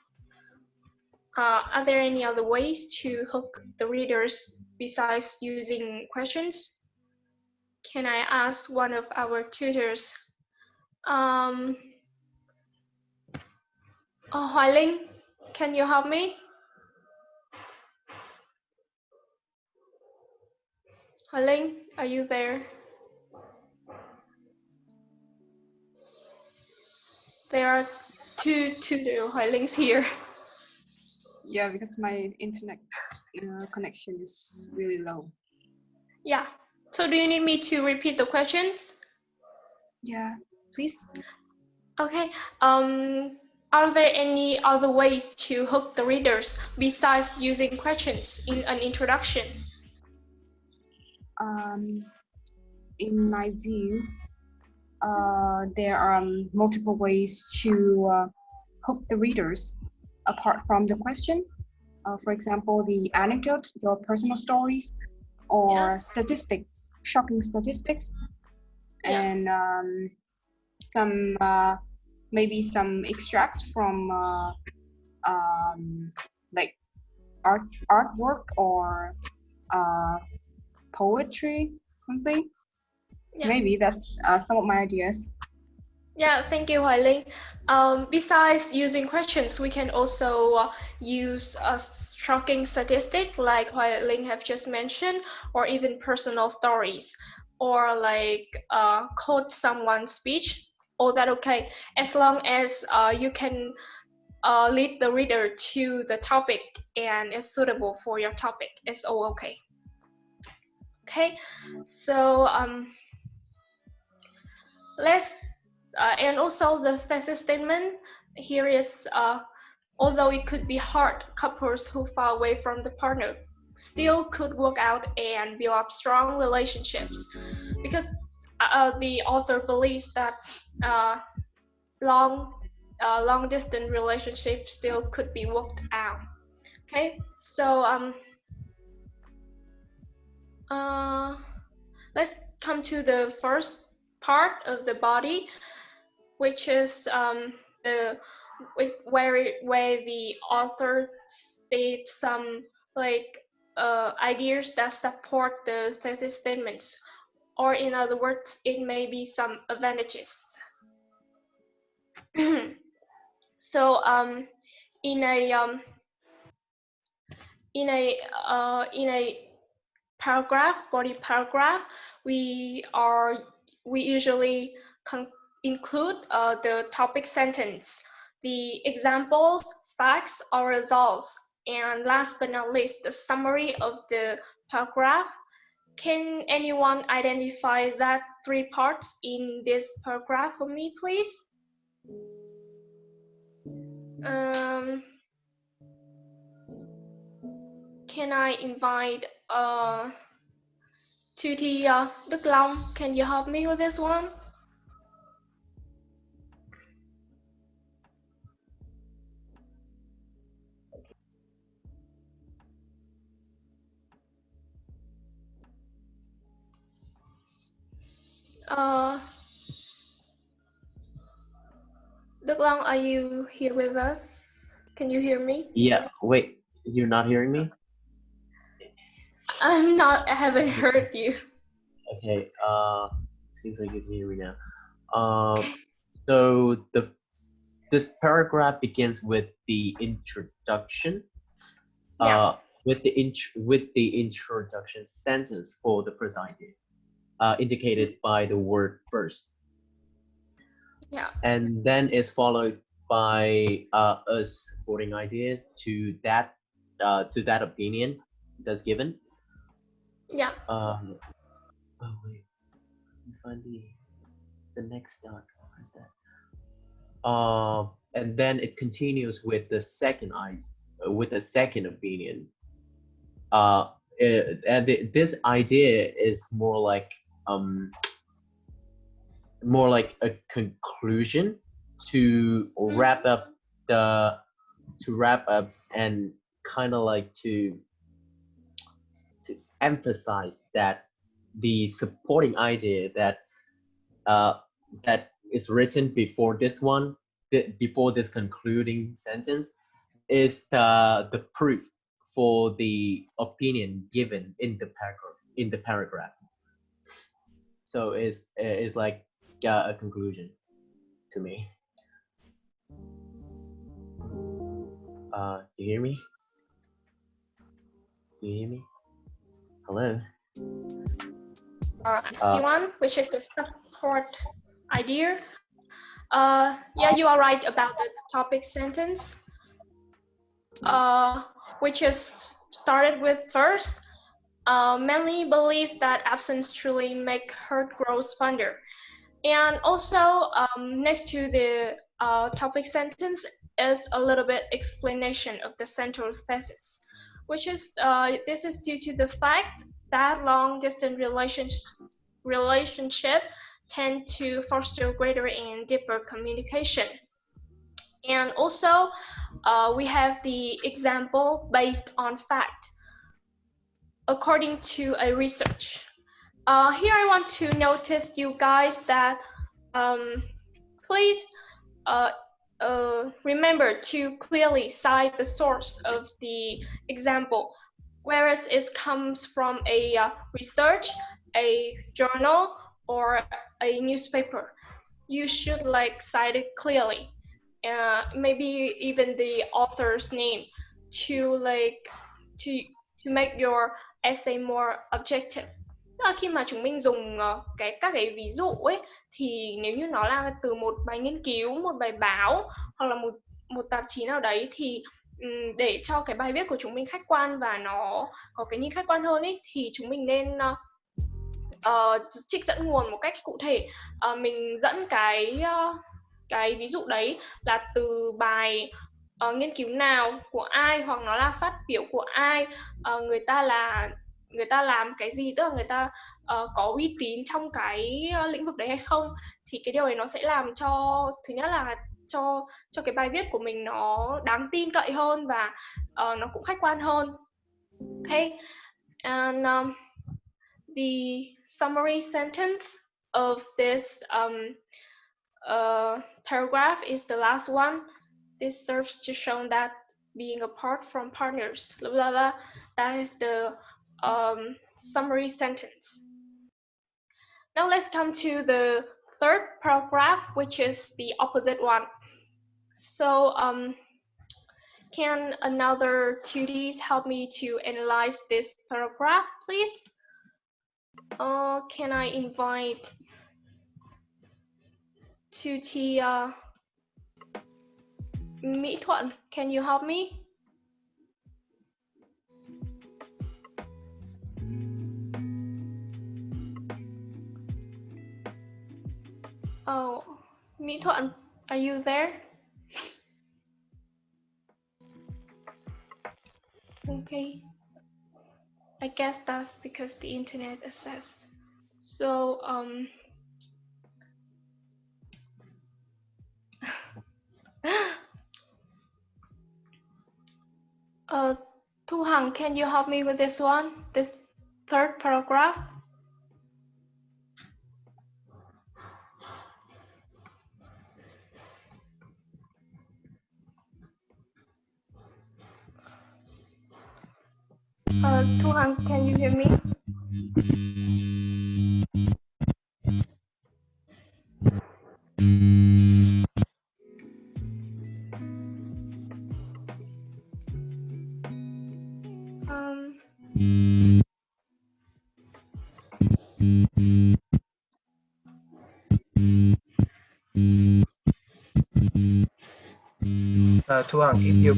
E: Are there any other ways to hook the readers besides using questions? Can I ask one of our tutors? Hoài Linh, can you help me? Hoài Linh, are you there? There are two tutor Hoài Lings here.
G: Yeah, because my internet connection is really low.
E: Yeah. So do you need me to repeat the questions?
G: Yeah, please.
E: Okay. Are there any other ways to hook the readers besides using questions in an introduction?
G: In my view, there are multiple ways to hook the readers apart from the question. For example, the anecdote, your personal stories, or statistics, shocking statistics, and some maybe some extracts from like artwork or poetry, something. Yeah. Maybe that's some of my ideas.
E: Yeah, thank you, Hoài Linh. Besides using questions, we can also use a shocking statistic like Hoài Linh have just mentioned, or even personal stories, or like quote someone's speech. All that okay, as long as you can lead the reader to the topic and is suitable for your topic. It's all okay. Okay, so let's and also the thesis statement here is although it could be hard, couples who far away from the partner still could work out and build up strong relationships, because the author believes that long distance relationships still could be worked out. Okay, so let's come to the first part of the body, which is where the author states some like ideas that support the thesis statements, or in other words, it may be some advantages. So in a paragraph, body paragraph, we usually include the topic sentence, the examples, facts, or results, and last but not least, the summary of the paragraph. Can anyone identify that three parts in this paragraph for me, please? Can I invite to the Đức Long? Can you help me with this one? Đức Long, are you here with us? Can you hear me?
H: Yeah, wait, you're not hearing me?
E: I'm not, I haven't heard you.
H: Okay, seems like you can hear me now. So this paragraph begins with the introduction.
E: Yeah.
H: With the introduction sentence for the first idea, indicated by the word first.
E: Yeah.
H: And then is followed by us supporting ideas to that opinion that's given.
E: Yeah.
H: Oh wait, let me find the next dot. Where's that? And then it continues with the second opinion. This idea is more like a conclusion to wrap up and kind of like to emphasize that the supporting idea that is written before this one, before this concluding sentence, is the proof for the opinion given in the paragraph. So it's like a conclusion to me. You hear me? You hear me? Hello?
E: One, which is the support idea. Yeah, you are right about the topic sentence, which is started with first. Many believe that absence truly make hurt grows fonder. And also, next to the topic sentence is a little bit explanation of the central thesis, which is this is due to the fact that long distance relationship tend to foster greater and deeper communication. And also, we have the example based on fact, according to a research. Here I want to notice you guys that please remember to clearly cite the source of the example, whereas it comes from a research, a journal, or a newspaper. You should like cite it clearly, maybe even the author's name, to like to make your essay more objective. Khi mà chúng mình dùng các cái ví dụ ấy, thì nếu như nó là từ một bài nghiên cứu, một bài báo hoặc là một tạp chí nào đấy, thì để cho cái bài viết của chúng mình khách quan và nó có cái nhìn khách quan hơn ấy, thì chúng mình nên trích dẫn nguồn một cách cụ thể. Mình dẫn cái ví dụ đấy là từ bài nghiên cứu nào của ai, hoặc nó là phát biểu của ai, người ta làm cái gì, tức là người ta có uy tín trong cái lĩnh vực đấy hay không. Thì cái điều này nó sẽ làm cho, thứ nhất là cho cái bài viết của mình nó đáng tin cậy hơn và nó cũng khách quan hơn. Okay, and the summary sentence of this paragraph is the last one. This serves to show that being apart from partners, blah, blah, blah, that is the summary sentence. Now let's come to the third paragraph, which is the opposite one. So can another 2Ds help me to analyze this paragraph, please? Can I invite to the Mỹ Thuận. Can you help me? Oh, Mỹ Thuận, are you there? Okay. I guess that's because the internet access. So Thu Hằng, can you help me with this one? This third paragraph? Thu Hằng, can you hear me? Um,
A: Thu Hằng, if you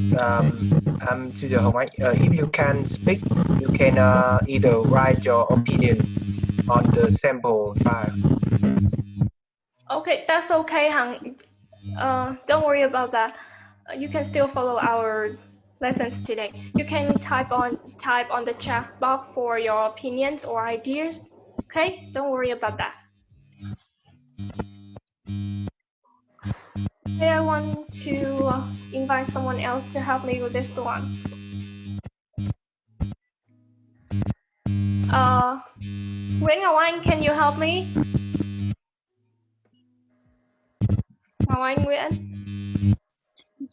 A: I'm Sư Hồng Anh. If you can speak, you can either write your opinion on the sample file.
E: okay, that's okay, Hằng. Don't worry about that. You can still follow our lessons today. You can type on the chat box for your opinions or ideas. Okay, don't worry about that. Okay, I want to invite someone else to help me with this one. Nguyễn Ngọc Anh, can you help me? Ngọc Anh Nguyễn.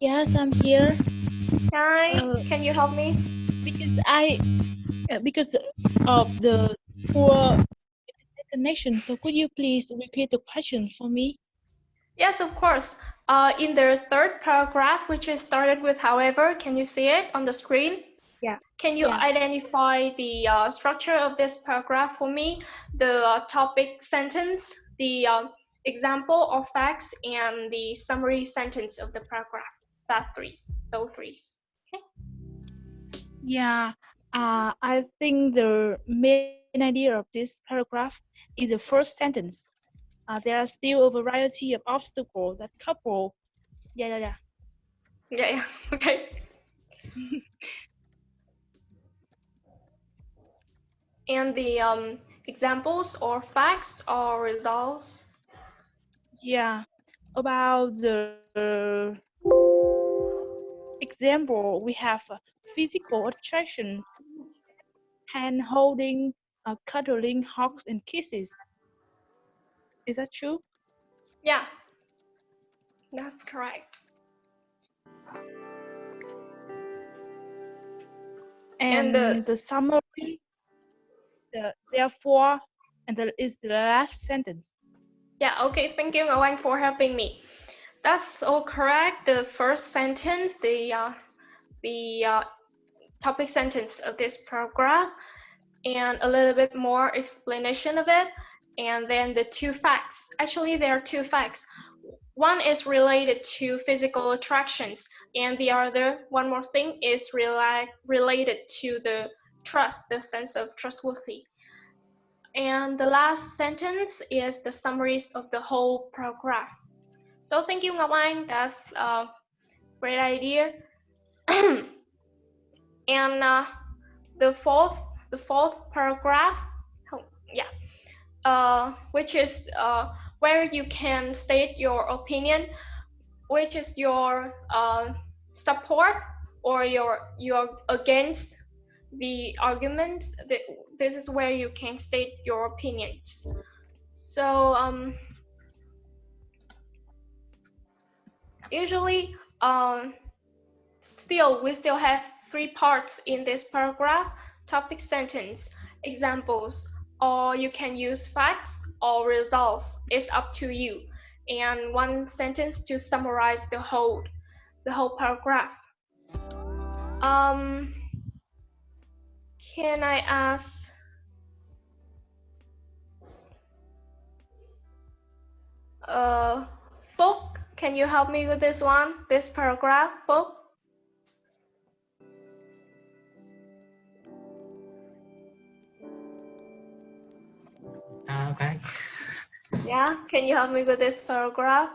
I: Yes, I'm here.
E: Hi, can you help me?
I: Because of the poor internet connection. So could you please repeat the question for me?
E: Yes, of course. In the third paragraph, which is started with however, can you see it on the screen?
I: Yeah.
E: Can you
I: Yeah.
E: identify the structure of this paragraph for me? The topic sentence, the example or facts, and the summary sentence of the paragraph. Those three. Okay.
I: Yeah. I think the main idea of this paragraph is the first sentence. There are still a variety of obstacles that couple. Yeah.
E: Yeah. Okay. And the examples or facts or results.
I: Yeah. About the example, we have physical attractions, hand holding, cuddling, hugs, and kisses. Is that true?
E: Yeah, that's correct.
I: And the summary, therefore, and is the last sentence.
E: Yeah, okay, thank you, Ngọc Anh, for helping me. That's all correct. The first sentence, the topic sentence of this paragraph, and a little bit more explanation of it, and then the two facts. Actually, there are two facts. One is related to physical attractions, and the other, one more thing, is related to the trust, the sense of trustworthy. And the last sentence is the summaries of the whole paragraph. So thank you, Ngọc Anh. That's a great idea. And the fourth paragraph, which is where you can state your opinion, which is your support or you're against the argument. This is where you can state your opinions. So usually we still have three parts in this paragraph: topic sentence, examples, or you can use facts or results. It's up to you. And one sentence to summarize the whole paragraph. Can I ask can you help me with this one, this paragraph, Phúc?
J: Okay.
E: Yeah, can you help me with this paragraph?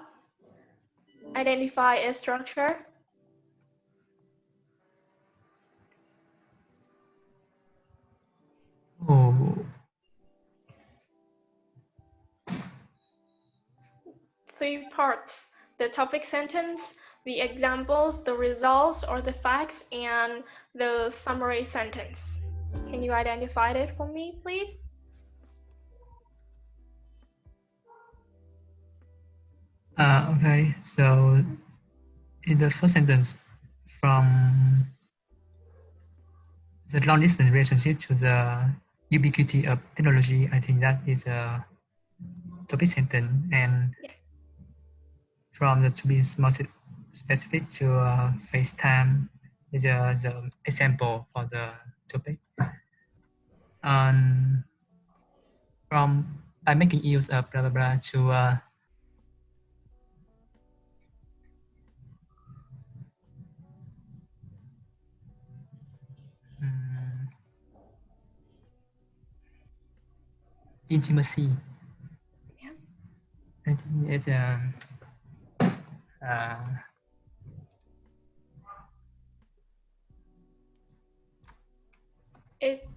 E: Identify a structure.
J: Oh,
E: 3 parts: the topic sentence, the examples, the results or the facts, and the summary sentence. Can you identify it for me, please?
J: okay. So in the first sentence, from the long distance relationship to the ubiquity of technology, I think that is a topic sentence, and
E: Yeah.
J: from the to be more specific to FaceTime is the example for the topic. And from by making use of blah blah blah to intimacy.
E: Yeah.
J: I think it's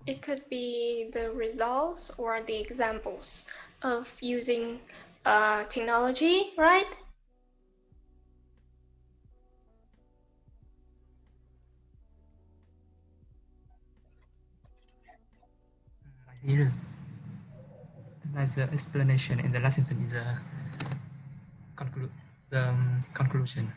E: It could be the results or the examples of using technology, right?
J: here's that's the explanation in the last sentence is the conclusion.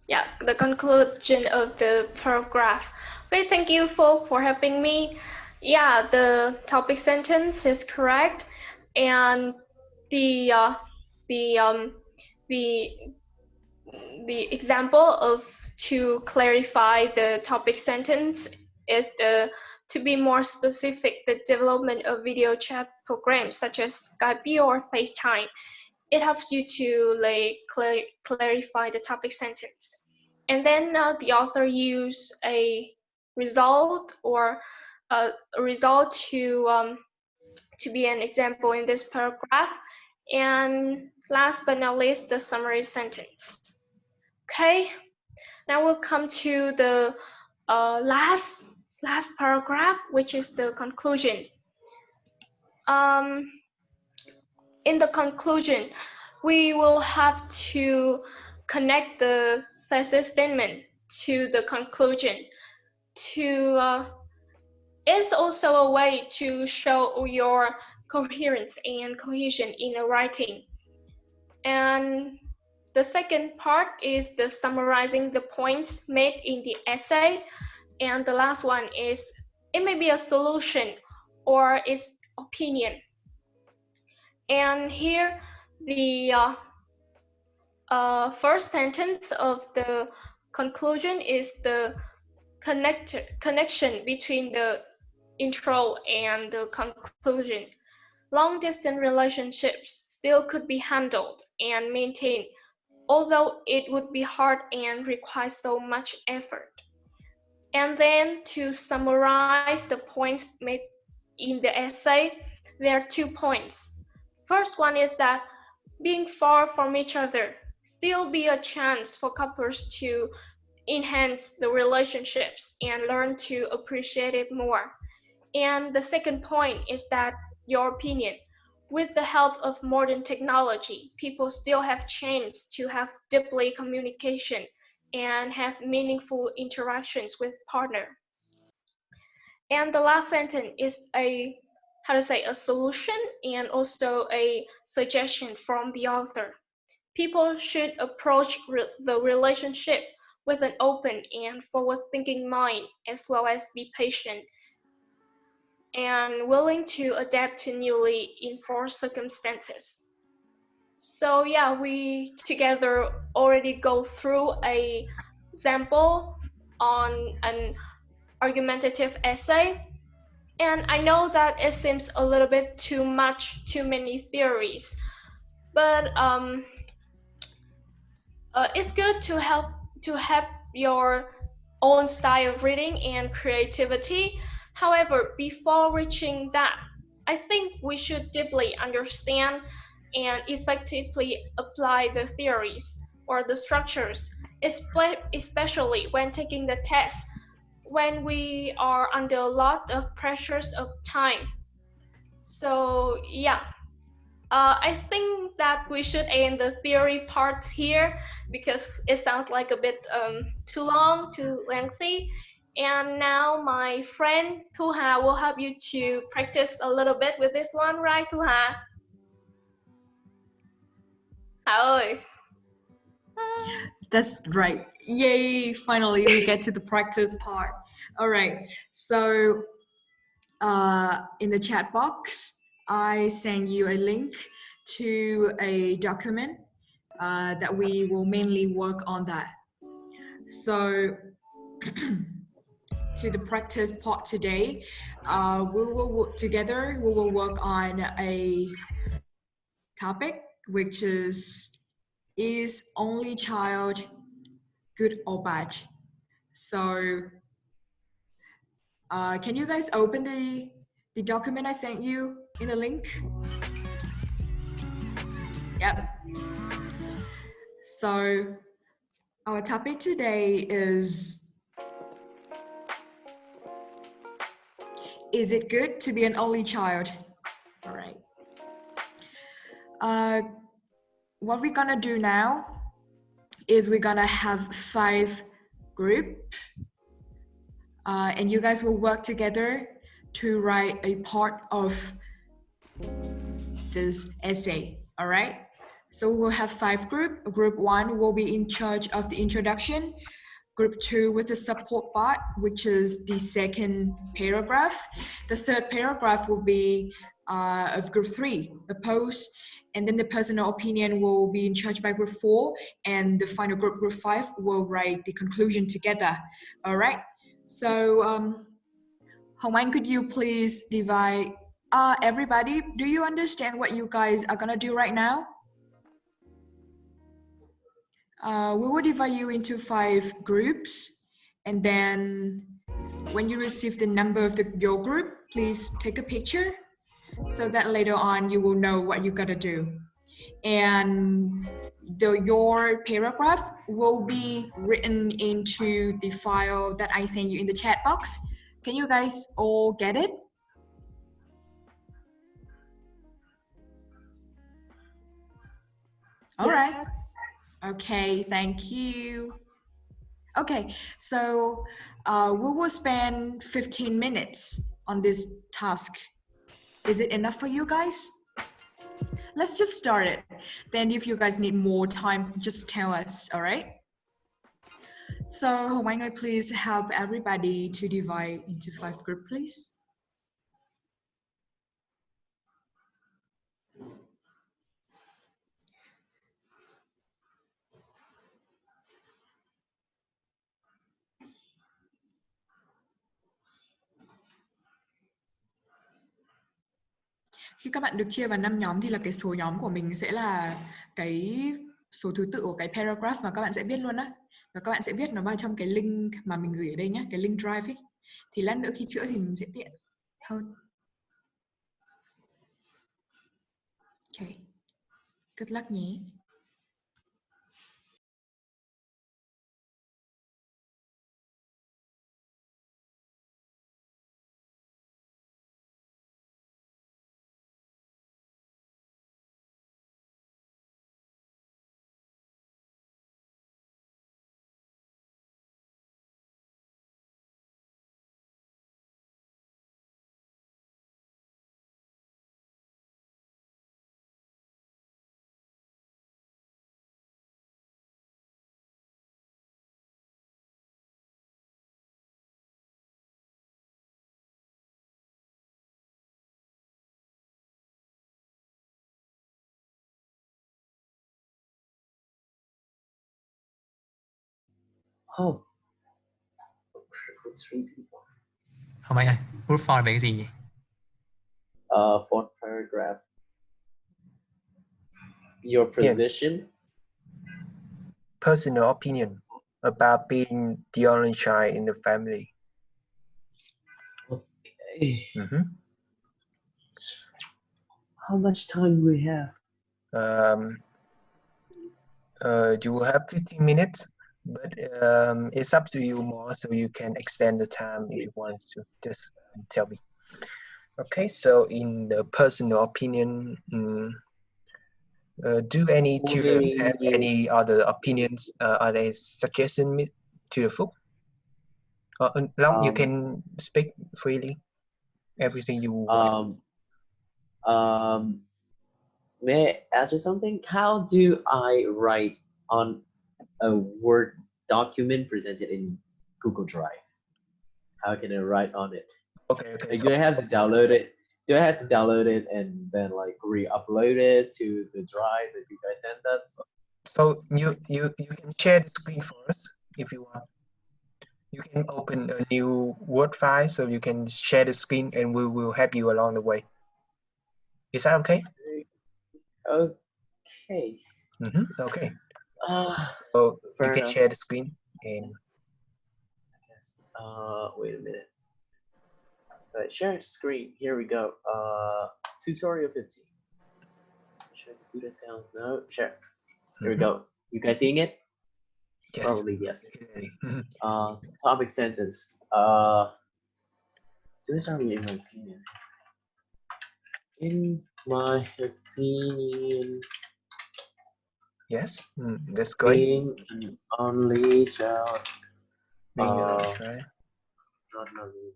E: Yeah, the conclusion of the paragraph. Okay, thank you for helping me. Yeah, the topic sentence is correct, and the the um the the example of to clarify the topic sentence is the to be more specific, the development of video chat programs such as Skype or FaceTime. It helps you to like clarify the topic sentence. And then the author use a result or a result to be an example in this paragraph. And last but not least, the summary sentence. Okay, now we'll come to the last paragraph, which is the conclusion. In the conclusion, we will have to connect the thesis statement to the conclusion. It's also a way to show your coherence and cohesion in a writing. And the second part is the summarizing the points made in the essay. And the last one is it may be a solution or its opinion. And here the first sentence of the conclusion is the connection between the intro and the conclusion. Long distance relationships still could be handled and maintained, although it would be hard and require so much effort. And then to summarize the points made in the essay, there are 2 points. First one is that being far from each other still be a chance for couples to enhance the relationships and learn to appreciate it more. And the second point is that your opinion, with the help of modern technology, people still have chance to have deeply communication and have meaningful interactions with partner. And the last sentence is a solution and also a suggestion from the author. People should approach the relationship with an open and forward-thinking mind, as well as be patient and willing to adapt to newly enforced circumstances. So yeah, we together already go through a example on an argumentative essay. And I know that it seems a little bit too much, too many theories, but It's good to have your own style of reading and creativity. However, before reaching that, I think we should deeply understand and effectively apply the theories or the structures, especially when taking the test, when we are under a lot of pressures of time. So yeah, I think that we should end the theory part here because it sounds like a bit too long, too lengthy. And now my friend Thuha will help you to practice a little bit with this one, right, Thuha? Hà ơi.
K: That's right. Yay! Finally, we get to the practice part. All right. So, in the chat box, I send you a link to a document that we will mainly work on that. So, to the practice part today, we will work together. We will work on a topic which is only child good or bad? So can you guys open the document I sent you in the link? Yep. So our topic today is it good to be an only child? All right. What we're gonna do now is we're gonna have 5 groups, and you guys will work together to write a part of this essay. All right. So we'll have 5 groups. Group 1 will be in charge of the introduction. Group 2 with the support part, which is the second paragraph. The third paragraph will be of group 3, the post, and then the personal opinion will be in charge by group 4, and the final group, group 5, will write the conclusion together. All right. So Hồng Anh, could you please divide everybody? Do you understand what you guys are gonna do right now? We will divide you into 5 groups, and then when you receive the number of your group, please take a picture so that later on you will know what you gotta do. And your paragraph will be written into the file that I sent you in the chat box. Can you guys all get it? All
E: Yes.
K: right. Okay, thank you. Okay, so we will spend 15 minutes on this task. Is it enough for you guys? Let's just start it. Then if you guys need more time, just tell us, all right? So Hồng Anh ơi, please help everybody to divide into 5 groups, please. Khi các bạn được chia vào 5 nhóm thì là cái số nhóm của mình sẽ là cái số thứ tự của cái paragraph mà các bạn sẽ viết luôn á. Và các bạn sẽ viết nó vào trong cái link mà mình gửi ở đây nhé, cái link drive ấy. Thì lát nữa khi chữa thì mình sẽ tiện hơn. Ok. Good luck nhé.
H: Oh. Group 3 people.
J: Hồng Anh ơi, group 4 là về cái gì nhỉ?
H: Fourth paragraph. Your position.
A: personal opinion about being the only child in the family.
H: Okay.
A: Mm-hmm.
H: How much time do we have?
A: You will have 15 minutes, but it's up to you more, so you can extend the time if you want to. Just tell me. Okay, so in the personal opinion, do any tutors have any other opinions? Are they suggesting me to the Phúc? Long, you can speak freely. Everything you want.
H: May I ask you something? How do I write on a Word document presented in Google Drive? How can I write on it?
A: Okay.
H: Like, do I have to download it? Do I have to download it and then like re-upload it to the drive that you guys sent us?
A: So you can share the screen for us if you want. You can open a new Word file so you can share the screen and we will help you along the way. Is that okay?
H: Okay.
A: Mm-hmm. Okay.
H: So
A: you can share the screen and.
H: Wait a minute. Share screen. Here we go. Tutorial 15. Share computer sounds. No. Share. Here we go. You guys seeing it?
A: Yes.
H: Probably yes.
A: Mm-hmm.
H: Topic sentence. Do I start with in my opinion? In my opinion.
A: Yes. That's great.
H: Being an only child.
A: Being an only child.
H: Not really.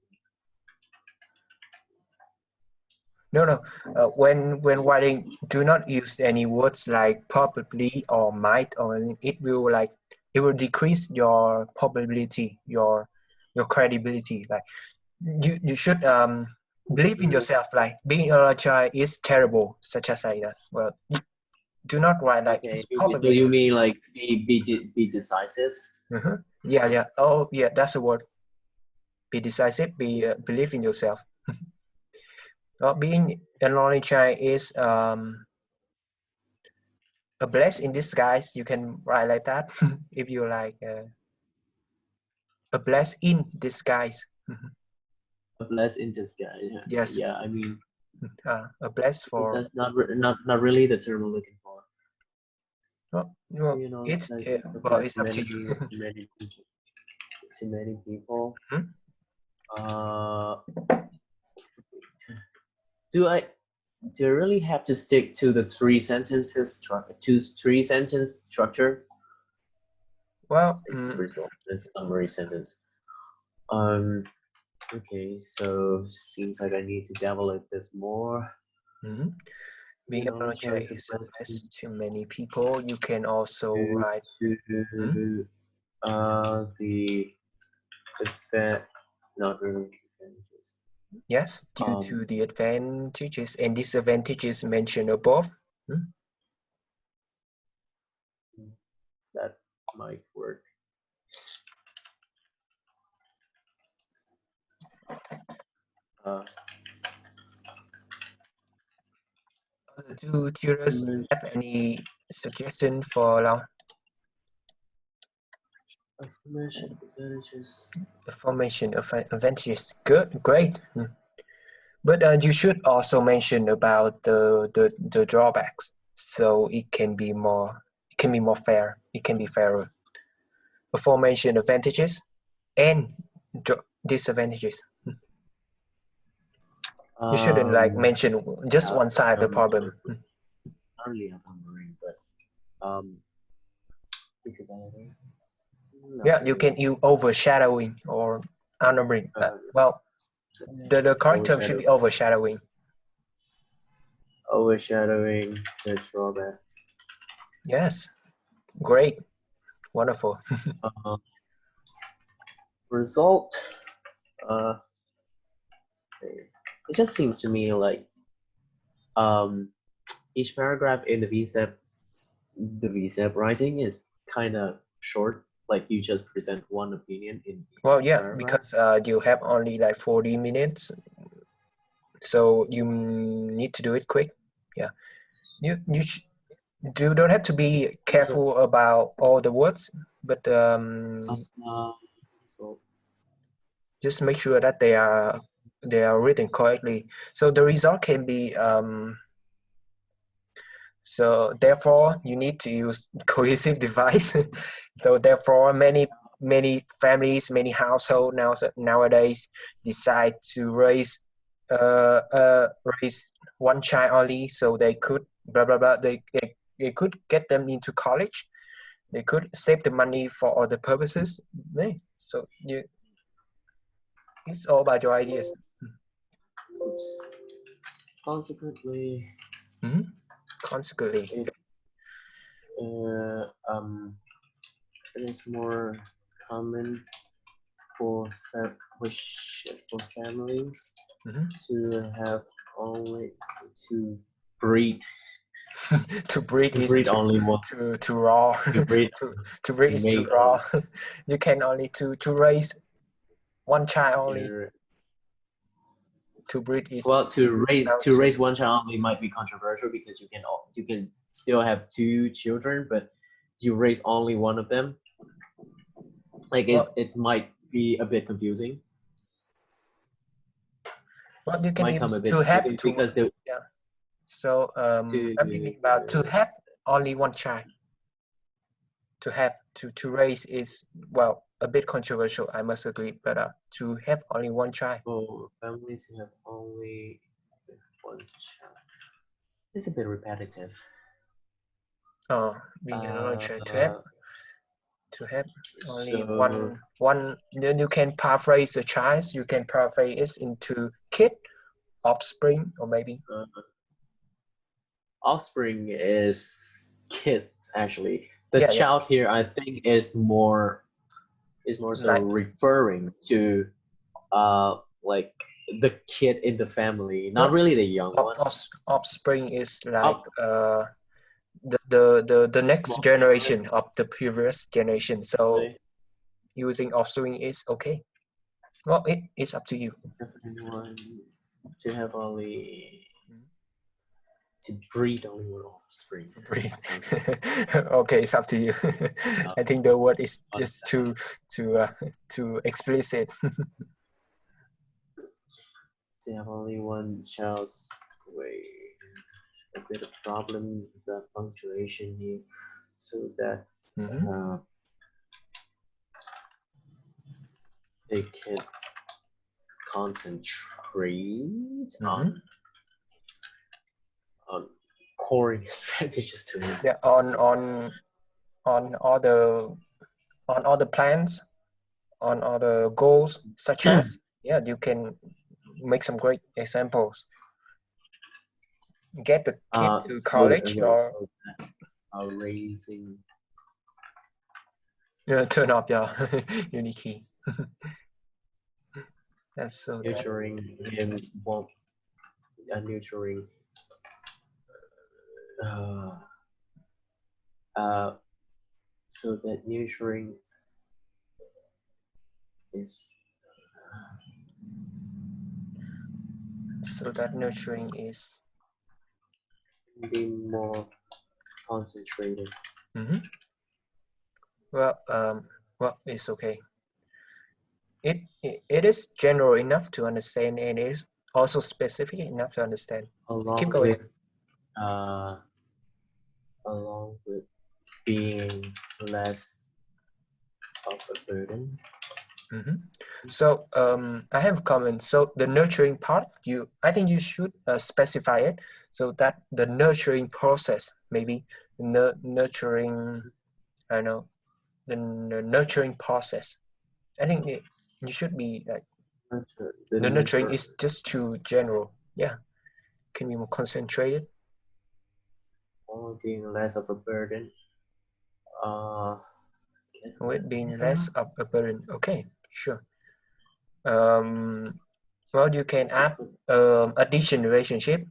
A: No. When writing, do not use any words like probably or might, or it will decrease your probability, your credibility. Like you should believe in yourself. Like being a child is terrible, such as like that. Well, do not write like
H: Okay.
A: it's
H: So
A: probably.
H: you mean like be decisive?
A: Mm-hmm. Yeah. Oh yeah, that's the word. Be decisive. Believe in yourself. Being an only child is a bless in disguise. You can write like that if you like a bless in disguise.
H: A bless in disguise.
A: Yes.
H: Yeah, I mean.
A: A bless for.
H: That's not really the term I'm looking for.
A: Well,
H: You know,
A: it's
H: well,
A: it's up to you.
H: To many people.
A: Mm-hmm.
H: Do I really have to stick to the three sentence structure?
A: Well,
H: result the summary sentence. Okay, so seems like I need to develop this more.
A: Mm-hmm. Being a child is a bless to many people. You can also write
H: the effect, not really advantages.
A: Yes, due to the advantages and disadvantages mentioned above.
H: That might work.
A: Do tutors have any suggestion for Long?
H: Affirmation advantages.
A: Affirmation advantages. Good, great. But you should also mention about the drawbacks, so it can be more fair. It can be fairer. Affirmation advantages and disadvantages. You shouldn't like mention just one side of the problem.
H: Hardly I'm but disadvantage.
A: Yeah, you overshadowing or outnumbering. Well, the correct term should be overshadowing.
H: Overshadowing the drawbacks.
A: Yes, great, wonderful.
H: Result. It just seems to me like each paragraph in the VSTEP writing is kind of short. Like you just present one opinion in each paragraph.
A: Because you have only like 40 minutes, so you need to do it quick. Yeah, You don't have to be careful about all the words, but
H: so
A: just make sure that they are written correctly. So the result can be so therefore you need to use cohesive device. So therefore many families, many households nowadays decide to raise one child only, so they could blah blah blah. They could get them into college. They could save the money for other purposes. So it's all about your ideas.
H: oops. Consequently,
A: Consequently,
H: it is more common for families to have only to breed
A: to breed
H: to
A: is
H: breed only one
A: to raw.
H: to breed
A: to breed is too
H: make
A: raw. You can only to raise one child only. To breed is
H: well to
A: so
H: raise one child only might be controversial because you can still have two children, but you raise only one of them. Like it might be a bit confusing.
A: Well, you can
H: Might come
A: use
H: a bit
A: to have
H: confusing
A: to
H: because they
A: yeah. So I'm thinking about to have only one child. To have to raise is, well, a bit controversial, I must agree, but to have only one child.
H: Oh, families who have only one child. It's a bit repetitive.
A: Being another child to have only
H: So,
A: one. Then you can paraphrase the child. You can paraphrase it into kid, offspring, or maybe
H: offspring is kids actually. The
A: yeah.
H: child here, I think, is more so
A: Like,
H: referring to like the kid in the family, not
A: well,
H: really the young one.
A: offspring is like the next
H: Small
A: generation of the previous generation. So
H: children.
A: using offspring is okay. Well, it's up to you.
H: Definitely one to have only to breed only one offspring.
A: Okay, it's up to you. I think the word is just too explicit.
H: To have only one child's way, a bit of problem with the punctuation here, so that they can concentrate on core strategies to it.
A: Yeah, on all the plans, on all the goals, such as you can make some great examples. Get the kid to college or
H: raising
A: turn up your unique key. That's so
H: nurturing him nurturing so that nurturing is be more concentrated.
A: Well, it's okay. It is general enough to understand, and it is also specific enough to understand. Keep going.
H: Along with being less of a burden.
A: So I have a comment. So the nurturing part, I think you should specify it so that the nurturing process, maybe nurturing, I don't know, the nurturing process. I think you should be like the nurturing is just too general. Yeah, can be more concentrated.
H: Being less of a burden.
A: With being less of a burden. Okay, sure. Well, you can add addition relationship.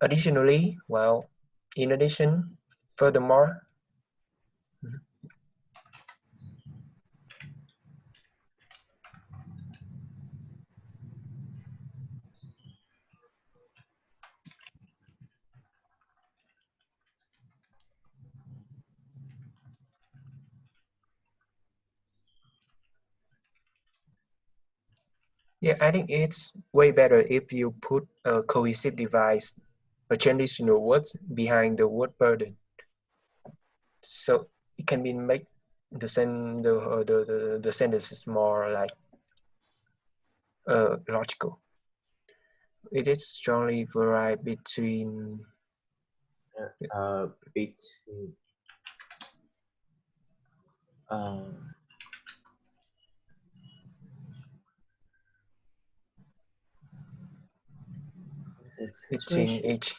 A: Additionally, well, in addition, furthermore. Yeah, I think it's way better if you put a cohesive device, a conditional words behind the word burden, so it can be make the sentences more like logical. It is strongly vary between
H: between
A: between
H: situation.
A: each.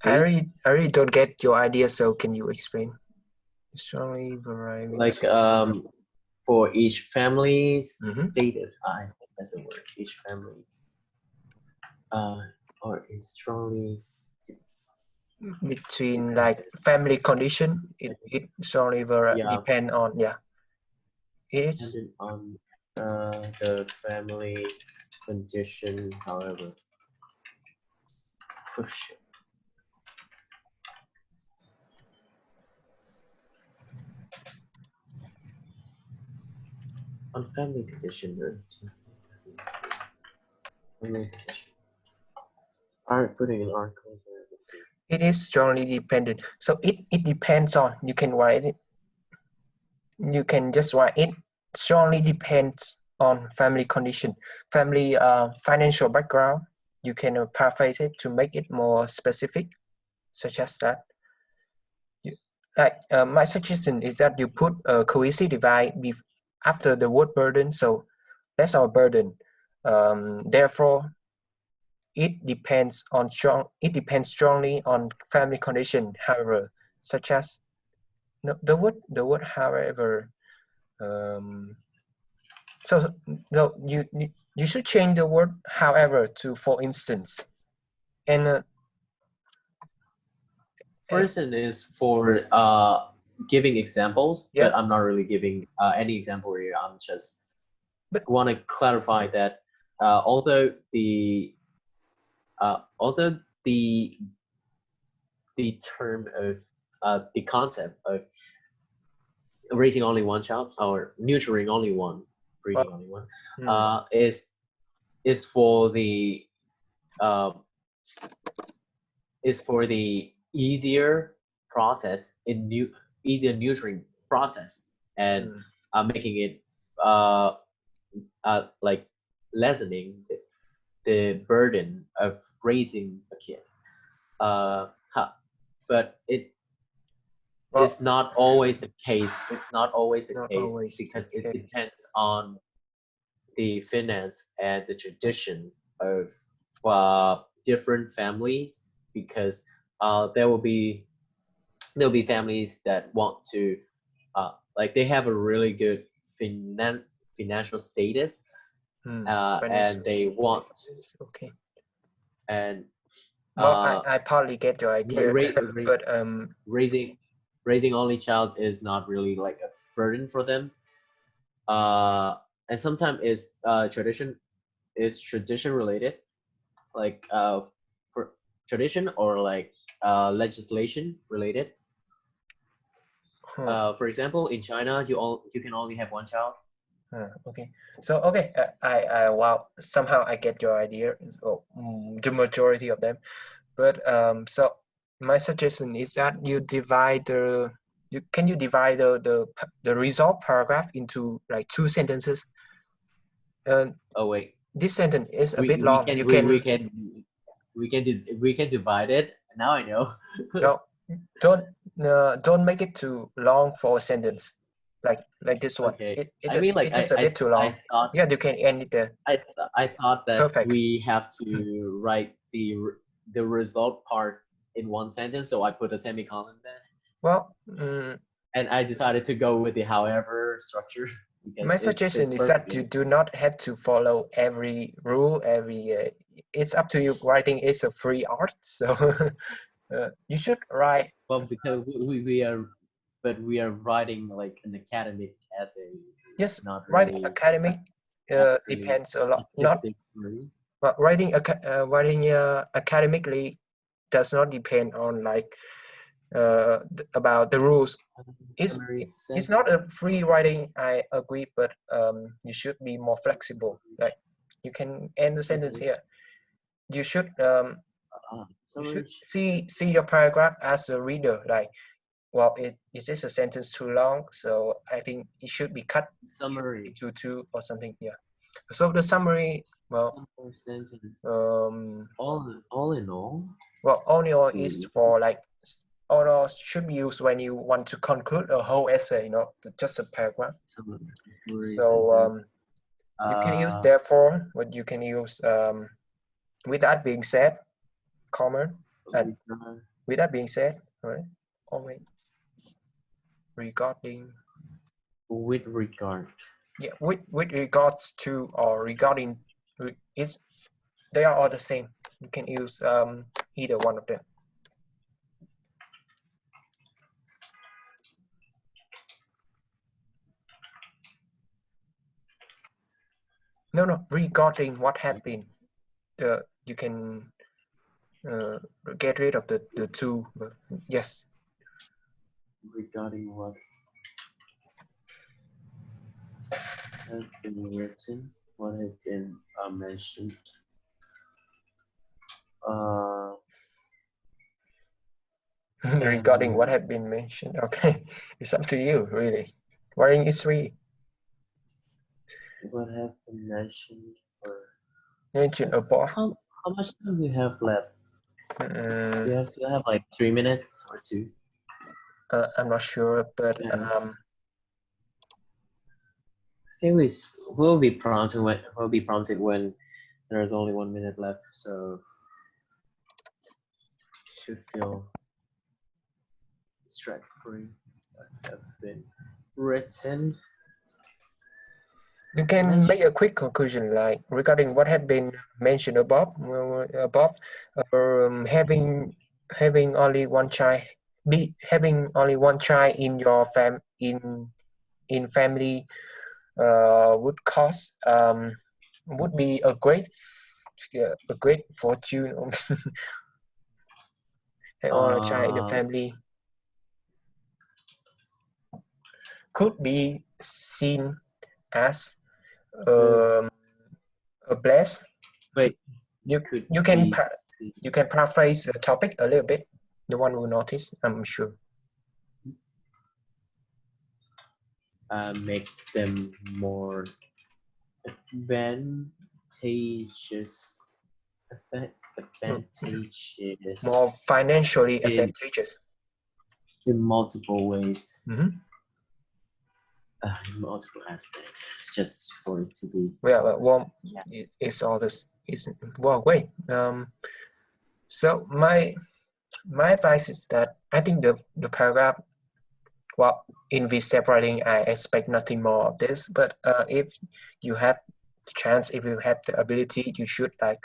A: I really don't get your idea. So can you explain? Strongly vary
H: Like
A: between.
H: for each family's
A: Mhm.
H: status, I think that's the word. Each family, or is strongly
A: Between like family condition, it strongly
H: yeah,
A: depend on it's
H: dependent on the family condition. However, push on family condition. Family condition. Alright, putting an article there.
A: it is strongly dependent. So it depends on, you can write it, you can just write it strongly depends on family condition, family financial background. You can paraphrase it to make it more specific, such as that. My suggestion is that you put a cohesive device after the word burden. So that's our burden. Therefore, it depends strongly on family condition. However, such as no, the word however. So no, you should change the word however to for instance, and
H: For instance, is for giving examples,
A: yeah.
H: but I'm not really giving any example here. I'm just
A: But
H: want to clarify that although the term of the concept of raising only one child or nurturing only one, breeding only one, is for the easier process easier nurturing process, and making it like lessening the burden of raising a kid. But it's not always the case. It's not always the case because it depends on the finance and the tradition of different families, because there'll be families that want to like they have a really good financial status, and they want
A: okay.
H: And
A: well, I partly get your idea, but
H: raising only child is not really like a burden for them, and sometimes it's tradition related, like for tradition or like legislation related. For example, in China, you can only have one child.
A: Okay, so okay, I wow, somehow I get your idea. Oh, the majority of them, but so my suggestion is that you divide you divide the result paragraph into like 2 sentences.
H: Oh wait,
A: this sentence is a bit
H: we
A: long.
H: we can divide it. Now I know.
A: No, don't make it too long for a sentence, like this one.
H: Okay.
A: It
H: I mean, like
A: it's just a bit too long. Yeah, you can end it there.
H: I thought that
A: Perfect.
H: we have to write the result part in one sentence, so I put a semicolon there.
A: Well,
H: and I decided to go with the however structure.
A: My suggestion is that you do not have to follow every rule, it's up to you. Writing is a free art, so you should write.
H: Well, because we are writing like an academic essay.
A: Yes,
H: not
A: writing
H: really
A: academic depends a lot. But writing academically does not depend on like about the rules.
H: Summary
A: It's not a
H: sentence.
A: free writing, I agree, but you should be more flexible. Like you can end the sentence
H: Okay.
A: here. You should
H: Summary
A: see your paragraph as a reader. Like, well, is this a sentence too long? So I think it should be cut
H: summary
A: to two or something. Yeah. So the summary, well,
H: sentence.
A: all
H: in all.
A: Well, all in all is for like all should be used when you want to conclude a whole essay, not just a paragraph.
H: Summary
A: So you can use therefore, but you can use with that being said, comma, and with that being said, right? Only regarding.
H: With regard.
A: Yeah, with regards to or regarding, it's they are all the same. You can use either one of them. No, regarding what happened. You can get rid of the two. Yes.
H: Regarding what has been written, what has been mentioned.
A: Regarding what had been mentioned. Okay, it's up to you, really. Writing is free.
H: What have been mentioned or
A: mentioned above.
H: How much time do you have left? You still have like 3 minutes or 2.
A: I'm not sure, but
H: we'll be prompted when there's only 1 minute left, so should feel strike free. Have been written.
A: You can make a quick conclusion, like regarding what had been mentioned above. Having only one child, having only one child in your family would cost would be a great fortune. Or a child in the family could be seen as a bless.
H: Wait,
A: you can paraphrase the topic a little bit. The one will notice, I'm sure.
H: Make them more advantageous.
A: More financially advantageous
H: in multiple ways.
A: In
H: multiple aspects, just for it to be.
A: Well, it's all this. Is well, great. So my advice is that I think the paragraph. Well, in this separating, I expect nothing more of this. But if you have the chance, if you have the ability, you should like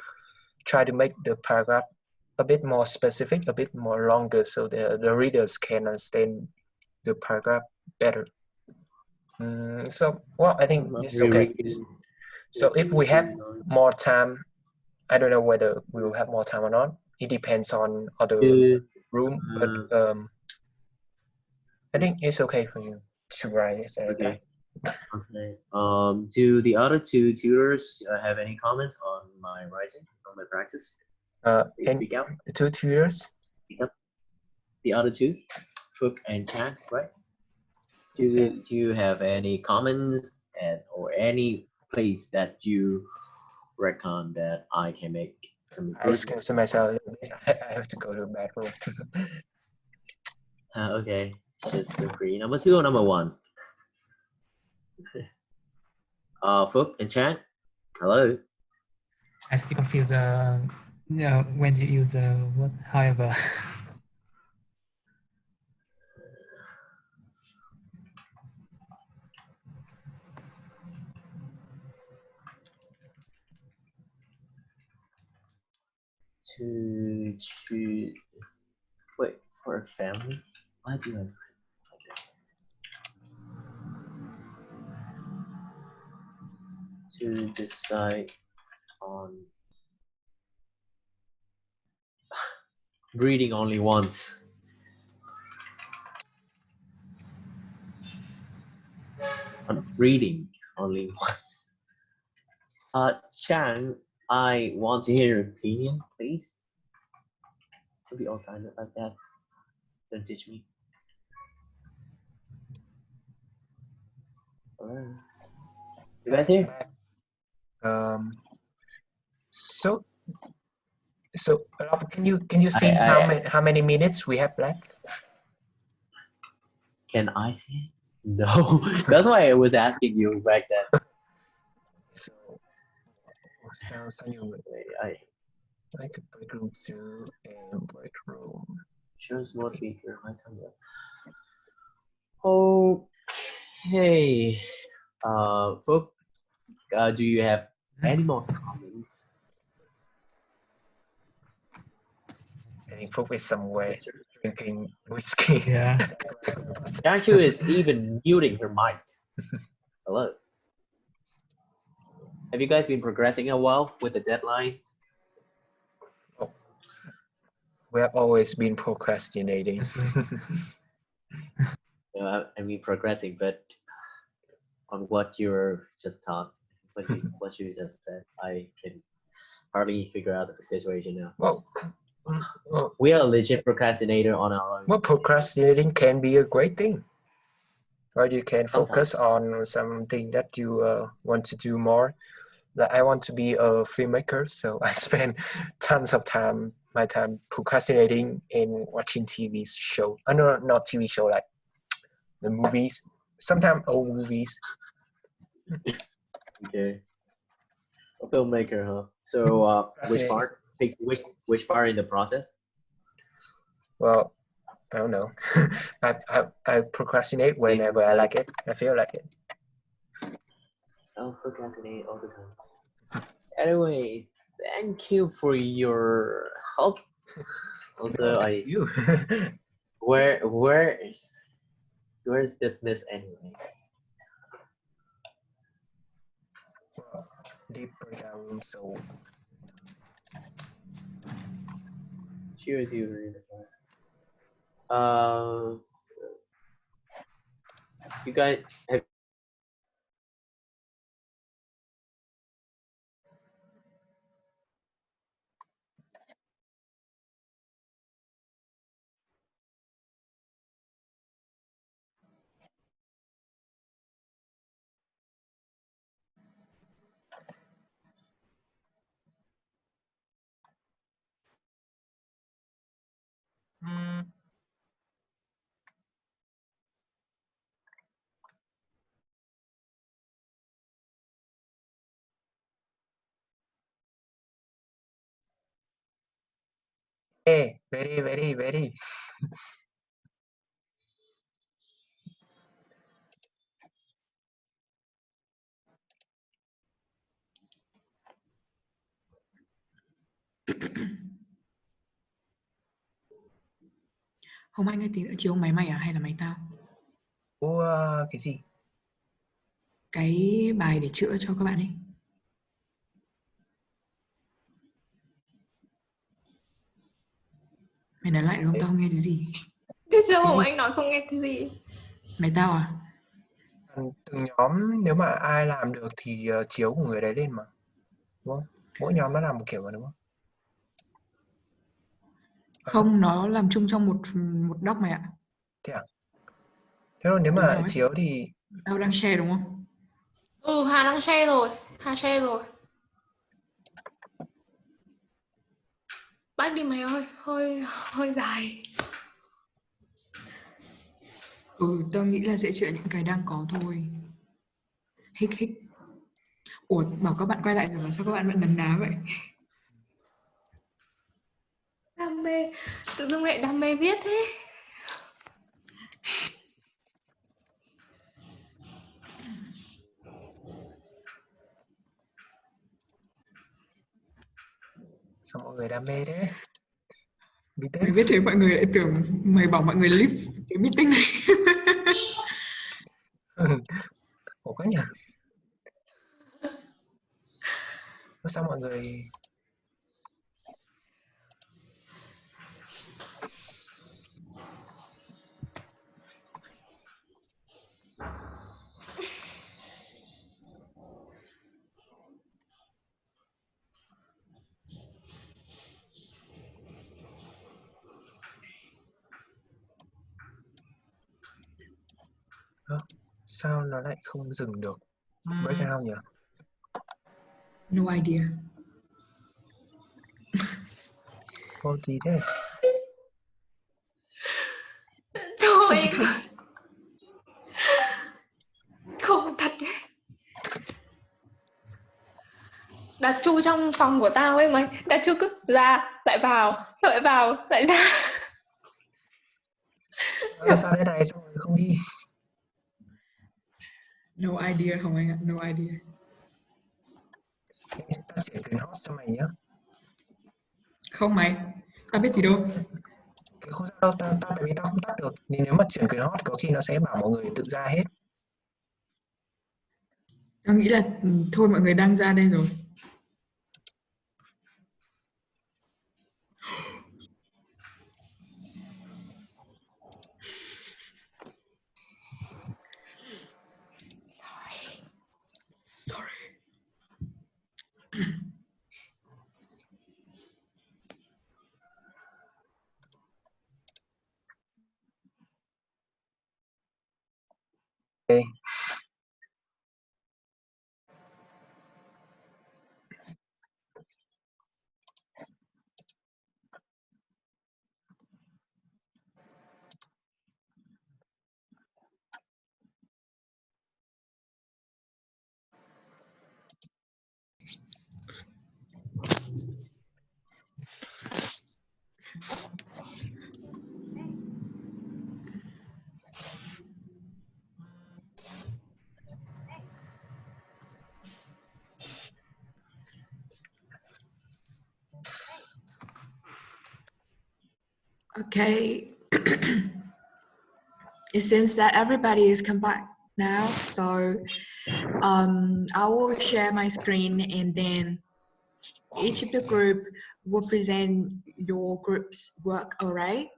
A: try to make the paragraph a bit more specific, a bit more longer, so the readers can understand the paragraph better. So, well, I think this is okay. So if we have more time, I don't know whether we will have more time or not. It depends on other room, but I think it's okay for you to write this.
H: Okay. Do the other 2 tutors have any comments on my writing, on my practice? Speak out.
A: The 2 tutors?
H: Yep. The other 2, Fook and Chan, right? Do you have any comments or any place that you reckon that I can make some improvements?
A: Excuse myself, I have to go to the bathroom.
H: Okay, just feel free. Number 2 or number 1? Fook and Chan, hello.
J: I still confuse when you use what, however.
H: To choose, wait, for a family? Why do I? To decide on reading only once. on reading only once. Chang, I want to hear your opinion, please. To be all silent like that. Don't teach me. Alright. You guys here?
A: So Rob, can you see how many minutes we have left?
H: Can I see? No, that's why I was asking you back then.
A: Sao nhiều người like a break room 2 and break room.
H: Show small speaker. Okay. Phúc, do you have any more comments?
A: I think Phúc is somewhere drinking whiskey.
J: Yeah.
H: Chanchu is even muting her mic. Hello. Have you guys been progressing a while with the deadlines?
A: Oh. We have always been procrastinating.
H: I mean progressing, but on what you're just taught, what you just said, I can hardly figure out the situation now.
A: Well,
H: we are a legit procrastinator on our own.
A: Well, procrastinating can be a great thing. Or you can focus
H: Sometimes.
A: on something that you want to do more. Like I want to be a filmmaker, so I spend tons of my time procrastinating in watching TV show. No, not TV show, like the movies. Sometimes old movies.
H: Okay. A filmmaker, huh? So which part? Pick which part in the process?
A: Well, I don't know. I procrastinate whenever I like it. I feel like it.
H: I'll procrastinate all the time. Anyway, thank you for your help. Although
A: you.
H: where's this miss anyway?
A: Deep breakdown room, so
H: Cheers, you in the class. You guys have.
A: Hey, very.
K: Hôm anh ơi, tí nữa chiếu máy mày à hay là máy tao?
A: Cái gì?
K: Cái bài để chữa cho các bạn ấy. Mày nói lại được không? Tao không nghe thứ gì.
E: Thế sao anh nói không nghe cái gì?
K: Máy tao à?
A: Từng nhóm nếu mà ai làm được thì chiếu của người đấy lên mà, đúng không? Mỗi nhóm nó làm một kiểu mà, đúng không?
K: Không, nó làm chung trong một doc mày ạ.
A: Thế à? Thế rồi nếu
K: Đúng
A: mà
K: rồi.
A: chiếu thì
K: Tao đang share đúng không?
E: Hà đang share rồi. Hà share rồi. Bắt đi mày ơi, hơi dài.
K: Tao nghĩ là sẽ chữa những cái đang có thôi. Hích. Ủa, bảo các bạn quay lại rồi mà sao các bạn vẫn nấn ná vậy?
E: Đam mê, tự dưng lại đam mê viết thế.
A: sao mọi người đam mê đấy?
K: Mày biết thế mọi người lại tưởng mày bảo mọi người leave cái meeting này.
A: Khổ quá nhỉ? Sao mọi người Sao nó lại không dừng được? Break out nhỉ?
K: No idea.
A: Có gì thế?
E: Thôi không thật. Đặt Chu trong phòng của tao ấy mày. Đặt Chu cứ ra lại vào lại vào lại ra.
A: Sao thế này xong rồi không đi?
K: No idea Hồng Anh ạ, no idea.
A: Tao chuyển quyền hot cho mày nhá.
K: Không mày, tao biết gì đâu.
A: Không sao đâu, tại vì tao không tắt được. Nếu mà chuyển quyền hot có khi nó sẽ bảo mọi người tự ra hết.
K: Tao nghĩ là thôi mọi người đang ra đây rồi. Sorry.
A: Okay.
K: Okay. It seems that everybody is come back now, so I will share my screen and then each of the group will present your group's work, all right?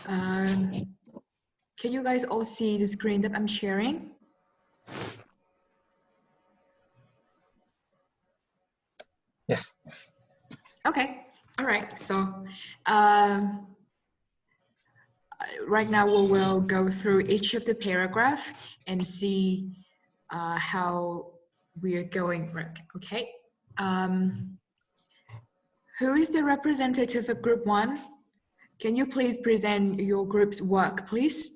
K: Can you guys all see the screen that I'm sharing?
A: Yes.
K: Okay, all right, so right now we will go through each of the paragraph and see how we are going, okay? Who is the representative of group 1? Can you please present your group's work, please?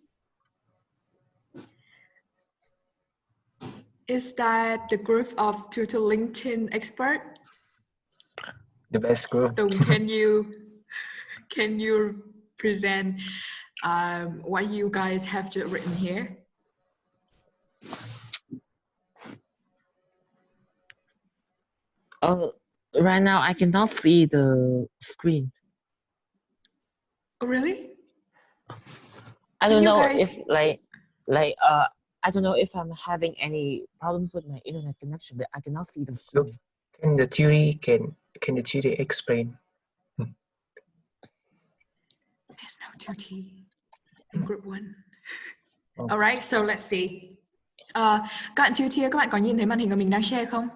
K: Is that the group of Tutor LinkedIn expert?
A: The best group.
K: So can you present what you guys have just written here?
L: Right now I cannot see the screen.
K: Oh, really?
L: I don't know if I don't know if I'm having any problems with my internet connection, but I cannot see the screen.
A: Look, can the tutor explain?
K: There's no 2T in group 1. All right, so let's see. Các bạn 2T, các bạn có nhìn thấy màn hình của mình đang share không?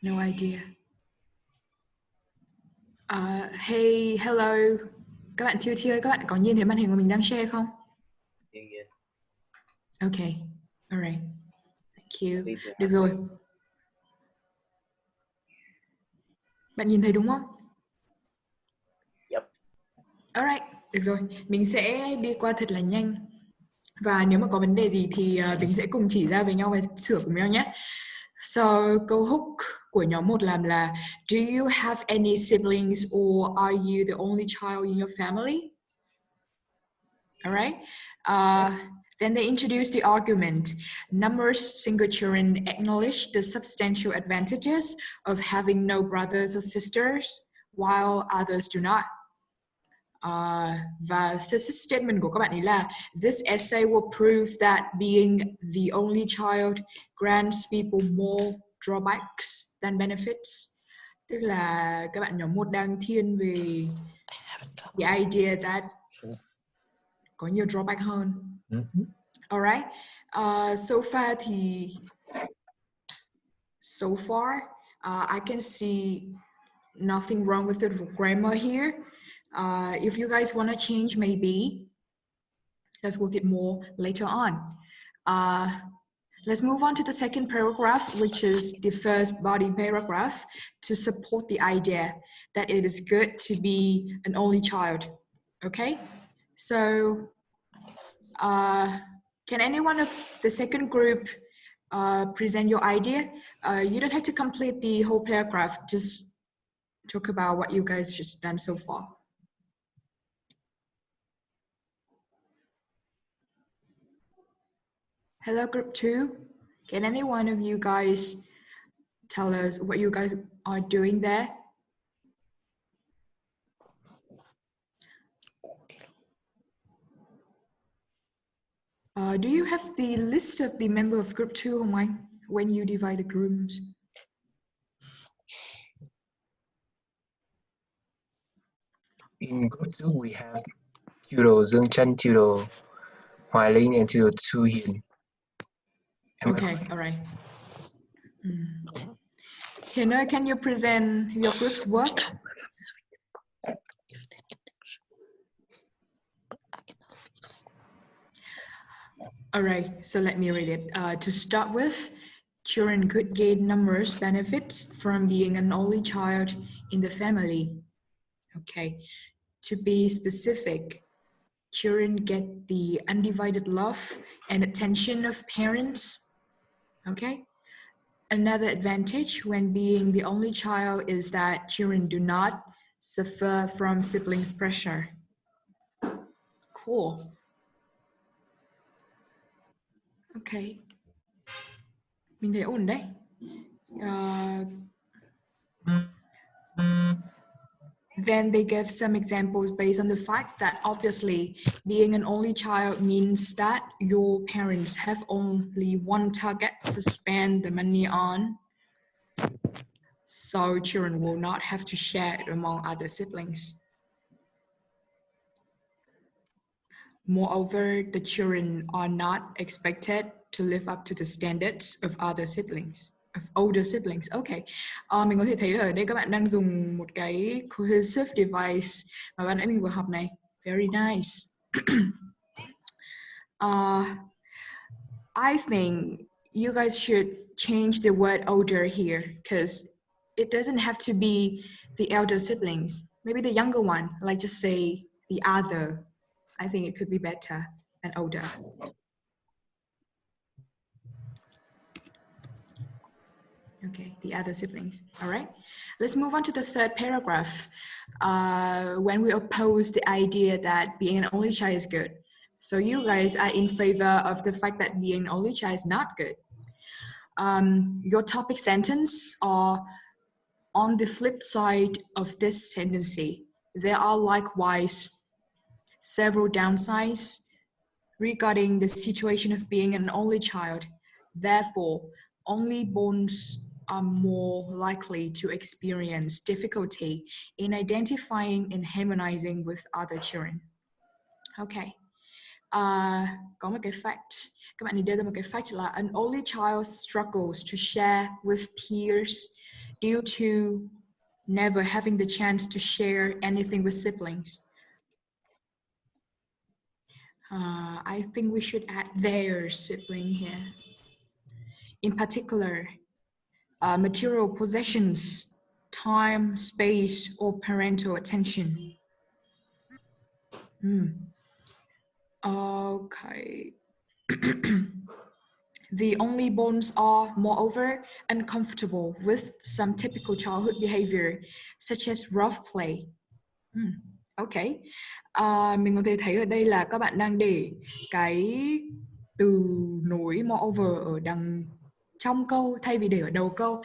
K: No idea. Hey, hello. Các bạn 2T ơi, các bạn có nhìn thấy màn hình của mình đang share không? Okay, all right. Thank you. Được rồi. Bạn nhìn thấy đúng không?
H: Yep.
K: Alright, được rồi. Mình sẽ đi qua thật là nhanh. Và nếu mà có vấn đề gì thì mình sẽ cùng chỉ ra với nhau và sửa cùng nhau nhé. So, câu hook của nhóm 1 làm là do you have any siblings or are you the only child in your family? Alright. Then they introduce the argument. Numerous single children acknowledge the substantial advantages of having no brothers or sisters, while others do not. Và thesis statement của các bạn ấy là this essay will prove that being the only child grants people more drawbacks than benefits. Tức là các bạn nhóm 1 đang thiên về the idea that có nhiều drawback hơn. Alright. So far I can see nothing wrong with the grammar here. If you guys want to change, maybe let's work it more later on. Let's move on to the second paragraph, which is the first body paragraph, to support the idea that it is good to be an only child. Okay, so can anyone of the second group present your idea? You don't have to complete the whole paragraph, just talk about what you guys just done so far. Hello, group 2. Can any one of you guys tell us what you guys are doing there? Do you have the list of the member of group 2 on mind when you divide the groups?
A: In group 2, we have Tudo Dương Chân, Tudo Hoài Linh, and Tudo Thu Hiền.
K: Okay, all right. Can you present your group's work? All right, so let me read it. To start with, children could gain numerous benefits from being an only child in the family. Okay, to be specific, children get the undivided love and attention of parents. Okay, another advantage when being the only child is that children do not suffer from siblings' pressure. Cool. Okay. Mình thấy ổn đấy. Then they give some examples based on the fact that obviously being an only child means that your parents have only one target to spend the money on. So children will not have to share it among other siblings. Moreover, the children are not expected to live up to the standards of other siblings, of older siblings. Okay, mình có thể thấy là ở đây các bạn đang dùng một cái cohesive device mà ban nãy mình vừa học này. Very nice. I think you guys should change the word older here because it doesn't have to be the elder siblings. Maybe the younger one, like just say the other. I think it could be better than older. Okay, the other siblings. All right, let's move on to the third paragraph. When we oppose the idea that being an only child is good. So you guys are in favor of the fact that being an only child is not good. Your topic sentence are on the flip side of this tendency. There are likewise several downsides regarding the situation of being an only child. Therefore, only borns are more likely to experience difficulty in identifying and harmonizing with other children. Okay. Có một cái fact, các bạn nhìn đưa ra một cái fact là an only child struggles to share with peers due to never having the chance to share anything with siblings. I think we should add their sibling here. In particular, material possessions, time, space, or parental attention. Okay. The only borns are, moreover, uncomfortable with some typical childhood behavior, such as rough play. Okay. Mình có thể thấy ở đây là các bạn đang để cái từ nối moreover ở đằng trong câu thay vì để ở đầu câu.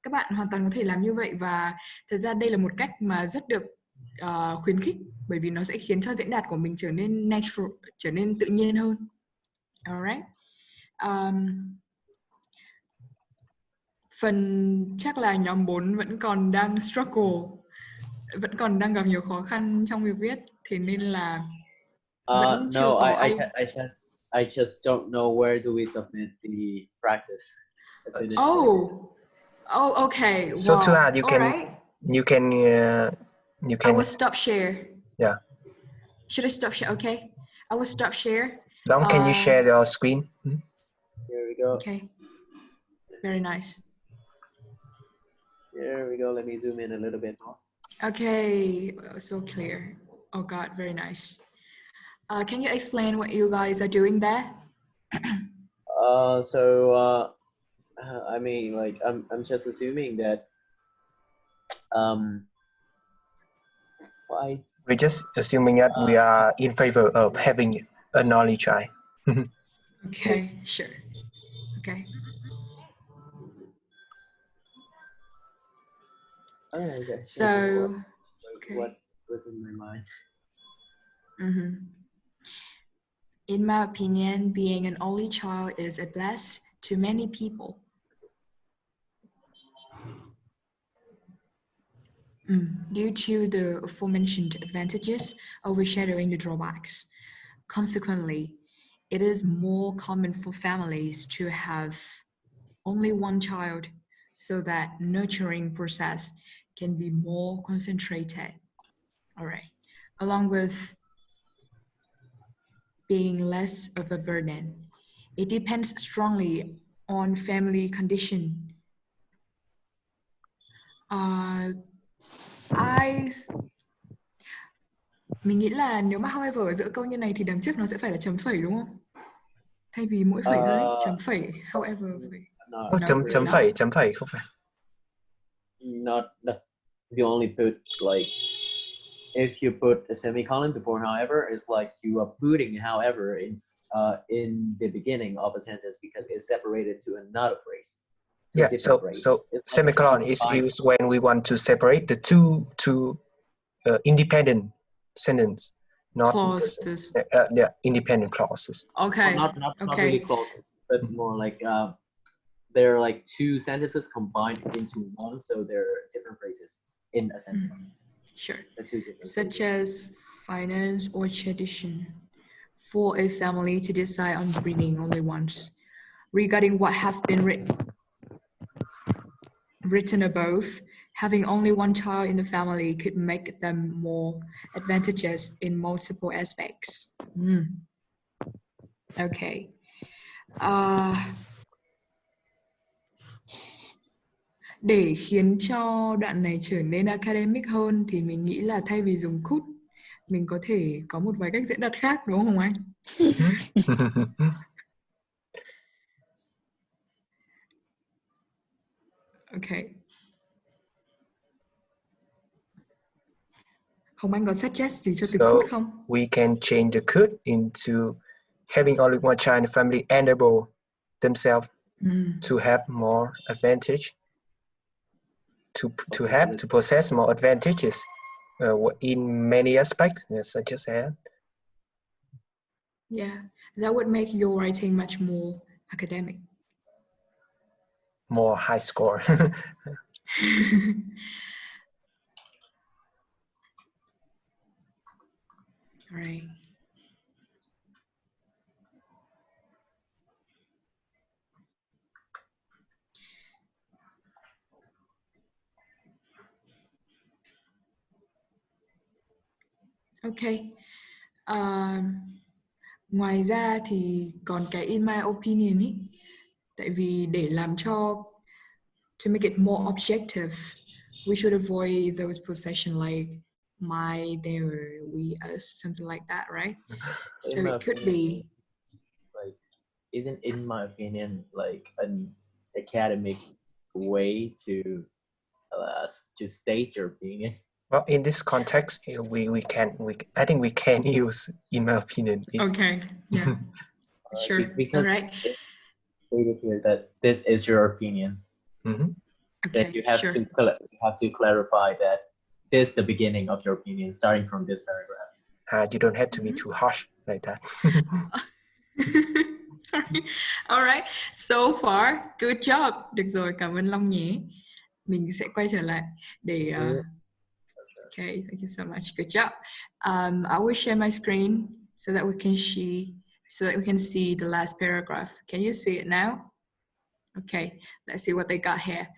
K: Các bạn hoàn toàn có thể làm như vậy và thật ra đây là một cách mà rất được khuyến khích bởi vì nó sẽ khiến cho diễn đạt của mình trở nên natural, trở nên tự nhiên hơn. Alright. Phần chắc là nhóm 4 vẫn còn đang struggle, vẫn còn đang gặp nhiều khó khăn trong việc viết, thế nên là vẫn chưa
H: no,
K: có
H: I just don't know where do we submit the practice.
K: Oh, Oh, okay.
A: So to
K: Wow.
A: add, you
K: All right. I will stop share.
A: Yeah.
K: Should I stop share? Okay. I will stop share.
A: Long, can you share your screen?
H: Here we go.
K: Okay. Very nice.
H: There we go. Let me zoom in a little bit more.
K: Okay. So clear. Oh God, very nice. Can you explain what you guys are doing there?
H: I mean, like, I'm just assuming that why
A: We're just assuming that we are in favor of having an only child.
K: Okay, sure. Okay. So, okay.
H: What was in my mind?
K: In my opinion, being an only child is a bless to many people. Due to the aforementioned advantages overshadowing the drawbacks. Consequently, it is more common for families to have only one child so that nurturing process can be more concentrated. All right. Along with being less of a burden. It depends strongly on family condition. Mình nghĩ là nếu mà however ở giữa câu như này thì đằng trước nó sẽ phải là chấm phẩy đúng không? Thay vì mỗi phẩy ra đấy, chấm phẩy, however phẩy.
A: No, chấm phẩy không phải.
H: Not you only put like if you put a semicolon before however, it's like you are putting however in the beginning of a sentence because it's separated to another phrase.
A: Yeah, so semicolon is used when we want to separate the two independent sentence, not
K: clauses.
A: Independent clauses.
K: Okay.
H: Well, not really clauses, but more like they're like two sentences combined into one, so they're different phrases in a sentence.
K: Sure. Such as finance or tradition for a family to decide on breeding only once. Regarding what have been written above, having only one child in the family could make them more advantageous in multiple aspects. Okay. Để khiến cho đoạn này trở nên academic hơn thì mình nghĩ là thay vì dùng could, mình có thể có một vài cách diễn đạt khác đúng không anh? Okay. Hồng Anh có suggest gì cho từ could không?
A: We can change the could into having only one child in the family enable themselves to have more advantage, to possess more advantages in many aspects, such as that.
K: Yeah, that would make your writing much more academic.
A: More high score.
K: All right. Okay. Ngoài ra thì còn cái in my opinion ý. Tại vì để làm cho to make it more objective, we should avoid those possession like my, their, we, us, something like that, right? So it could be
H: like, isn't in my opinion like an academic way to state your opinion?
A: Well, in this context, I think we can use in my opinion.
K: Okay. Yeah. Sure.
H: Because
K: all right.
H: It's stated here that this is your opinion.
A: Okay,
H: that you have to clarify that this is the beginning of your opinion, starting from this paragraph.
A: You don't have to be too harsh like that.
K: Sorry. All right. So far, good job. Được rồi, cảm ơn Long nhé. Mình sẽ quay trở lại để Okay, thank you so much. Good job. I will share my screen so that we can see the last paragraph. Can you see it now? Okay, let's see what they got here.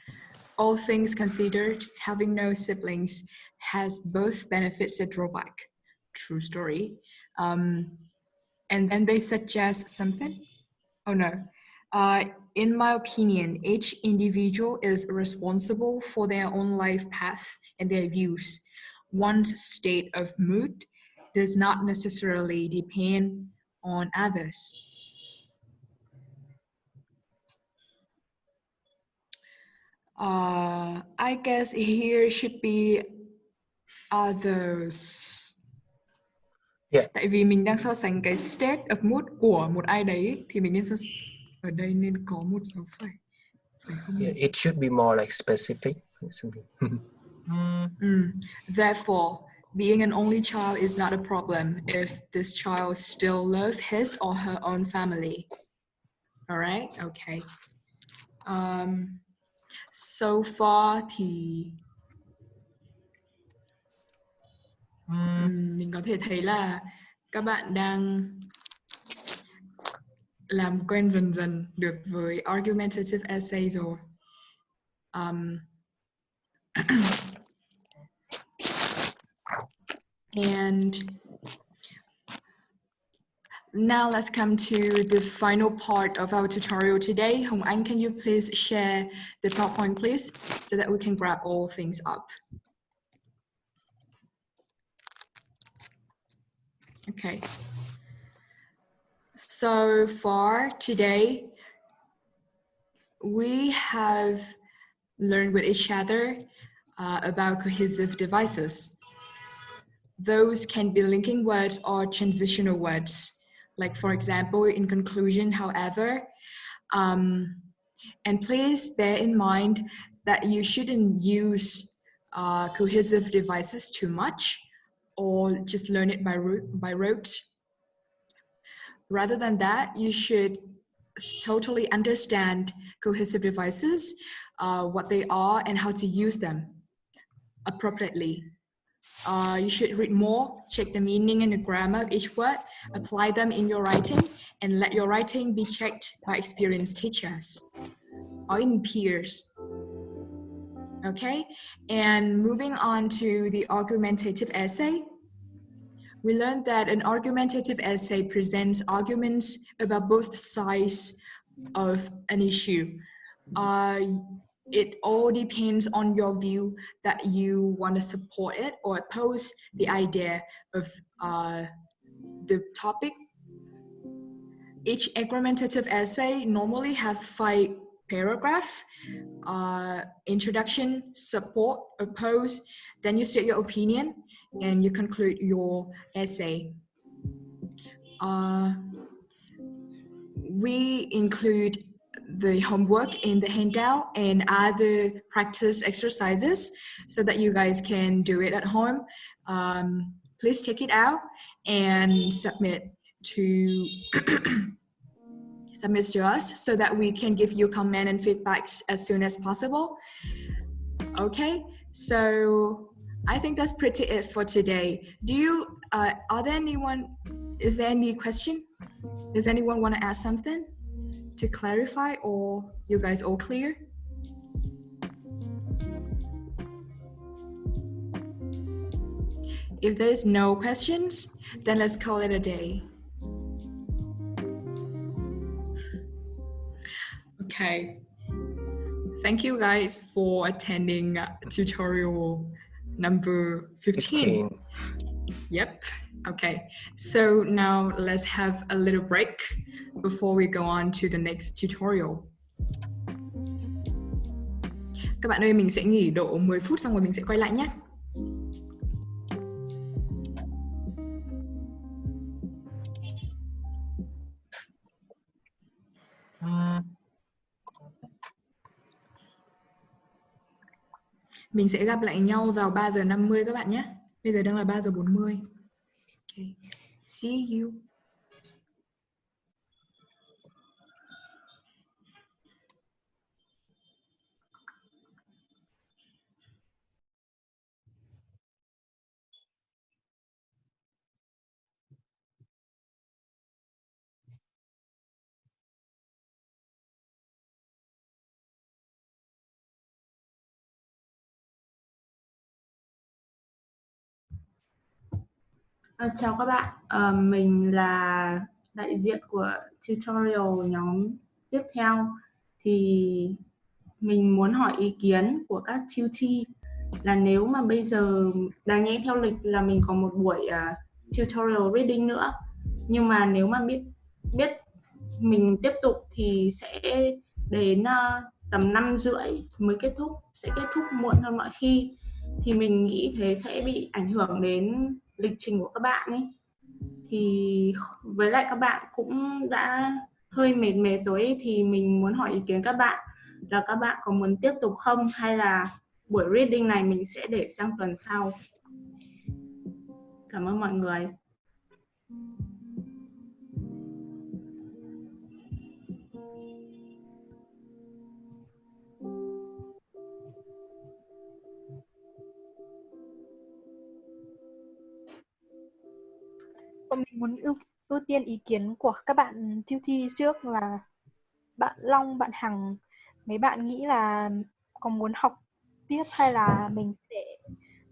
K: All things considered, having no siblings has both benefits and drawback. True story. And then they suggest something. Oh no. In my opinion, each individual is responsible for their own life path and their views. One's state of mood does not necessarily depend on others. I guess here should be others.
A: Yeah.
K: Tại vì mình đang so sánh cái state of mood của một ai đấy thì mình nên ở đây nên có một dấu phẩy, phải không nhỉ?
A: Yeah, it should be more like specific or something.
K: Therefore, being an only child is not a problem if this child still loves his or her own family. All right, okay. So far thì mình có thể thấy là các bạn đang làm quen dần dần được với argumentative essay rồi. And now let's come to the final part of our tutorial today. Hồng Anh, can you please share the PowerPoint, please, so that we can grab all things up? Okay. So far today, we have learned with each other about cohesive devices. Those can be linking words or transitional words. Like for example, in conclusion, however, and please bear in mind that you shouldn't use cohesive devices too much or just learn it by rote. Rather than that, you should totally understand cohesive devices, what they are and how to use them appropriately. You should read more, check the meaning and the grammar of each word, apply them in your writing, and let your writing be checked by experienced teachers or in peers. Okay, and moving on to the argumentative essay, we learned that an argumentative essay presents arguments about both sides of an issue. It all depends on your view that you want to support it or oppose the idea of the topic. Each argumentative essay normally have 5 paragraphs: introduction, support, oppose, then you state your opinion, and you conclude your essay. We include the homework in the handout and other practice exercises so that you guys can do it at home. Please check it out and submit to us so that we can give you comment and feedbacks as soon as possible. Okay, so I think that's pretty it for today. Is there any question? Does anyone want to ask something to clarify, or you guys all clear? If there's no questions, then let's call it a day. Okay. Thank you guys for attending tutorial number 15. Yep. Okay. So now let's have a little break before we go on to the next tutorial. Các bạn ơi, mình sẽ nghỉ độ 10 phút xong rồi mình sẽ quay lại nhé. Mình sẽ gặp lại nhau vào 3 giờ 50 các bạn nhé. Bây giờ đang là 3 giờ 40. Okay. See you.
M: Chào các bạn, mình là đại diện của tutorial nhóm tiếp theo. Thì mình muốn hỏi ý kiến của các tutee là nếu mà bây giờ đáng nhẽ theo lịch là mình có một buổi tutorial reading nữa, nhưng mà nếu mà biết mình tiếp tục thì sẽ đến tầm 5:30 mới kết thúc, sẽ kết thúc muộn hơn mọi khi, thì mình nghĩ thế sẽ bị ảnh hưởng đến lịch trình của các bạn ấy. Thì với lại các bạn cũng đã hơi mệt mệt rồi ấy, thì mình muốn hỏi ý kiến các bạn là các bạn có muốn tiếp tục không, hay là buổi reading này mình sẽ để sang tuần sau. Cảm ơn mọi người.
N: Mình muốn ưu tiên ý kiến của các bạn tutee trước, là bạn Long, bạn Hằng. Mấy bạn nghĩ là có muốn học tiếp hay là mình sẽ để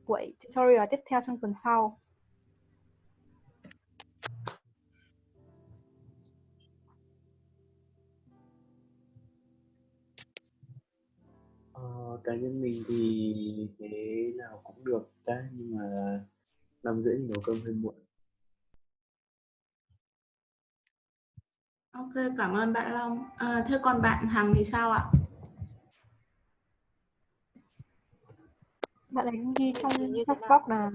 N: buổi tutorial tiếp theo trong tuần sau?
H: Cá nhân mình thì thế nào cũng được ta, nhưng mà 5:30 thì nấu cơm hơi muộn.
M: Ok, cảm ơn bạn Long. Thế còn bạn Hằng thì sao ạ?
N: Bạn ấy ghi trong chat box là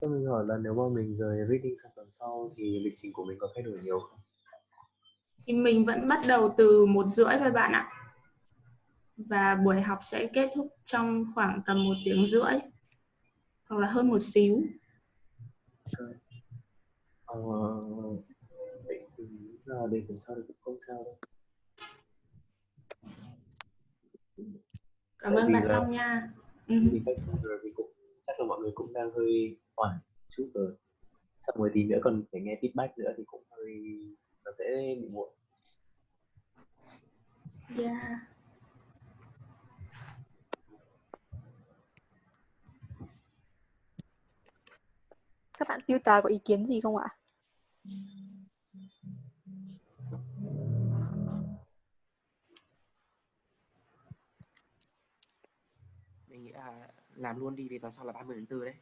H: Tôi mình hỏi là nếu mà mình rời reading sang tuần sau thì lịch trình của mình có thay đổi nhiều không?
M: Thì mình vẫn bắt đầu từ 1:30 thôi bạn ạ. Và buổi học sẽ kết thúc trong khoảng tầm 1 tiếng rưỡi hoặc là hơn một xíu.
H: Vậy thì là đến tuần sau thì cũng không sao đâu.
M: Cảm ơn bạn Long nha.
H: Thì cách rồi thì cũng chắc là mọi người cũng đang hơi oải chút rồi. Xong rồi tí nữa còn phải nghe feedback nữa thì cũng hơi, nó sẽ bị muộn.
M: Yeah.
N: các bạn tutor có ý kiến gì không ạ?
O: Mình nghĩ là làm luôn đi vì tuần sau là 30/4 đấy.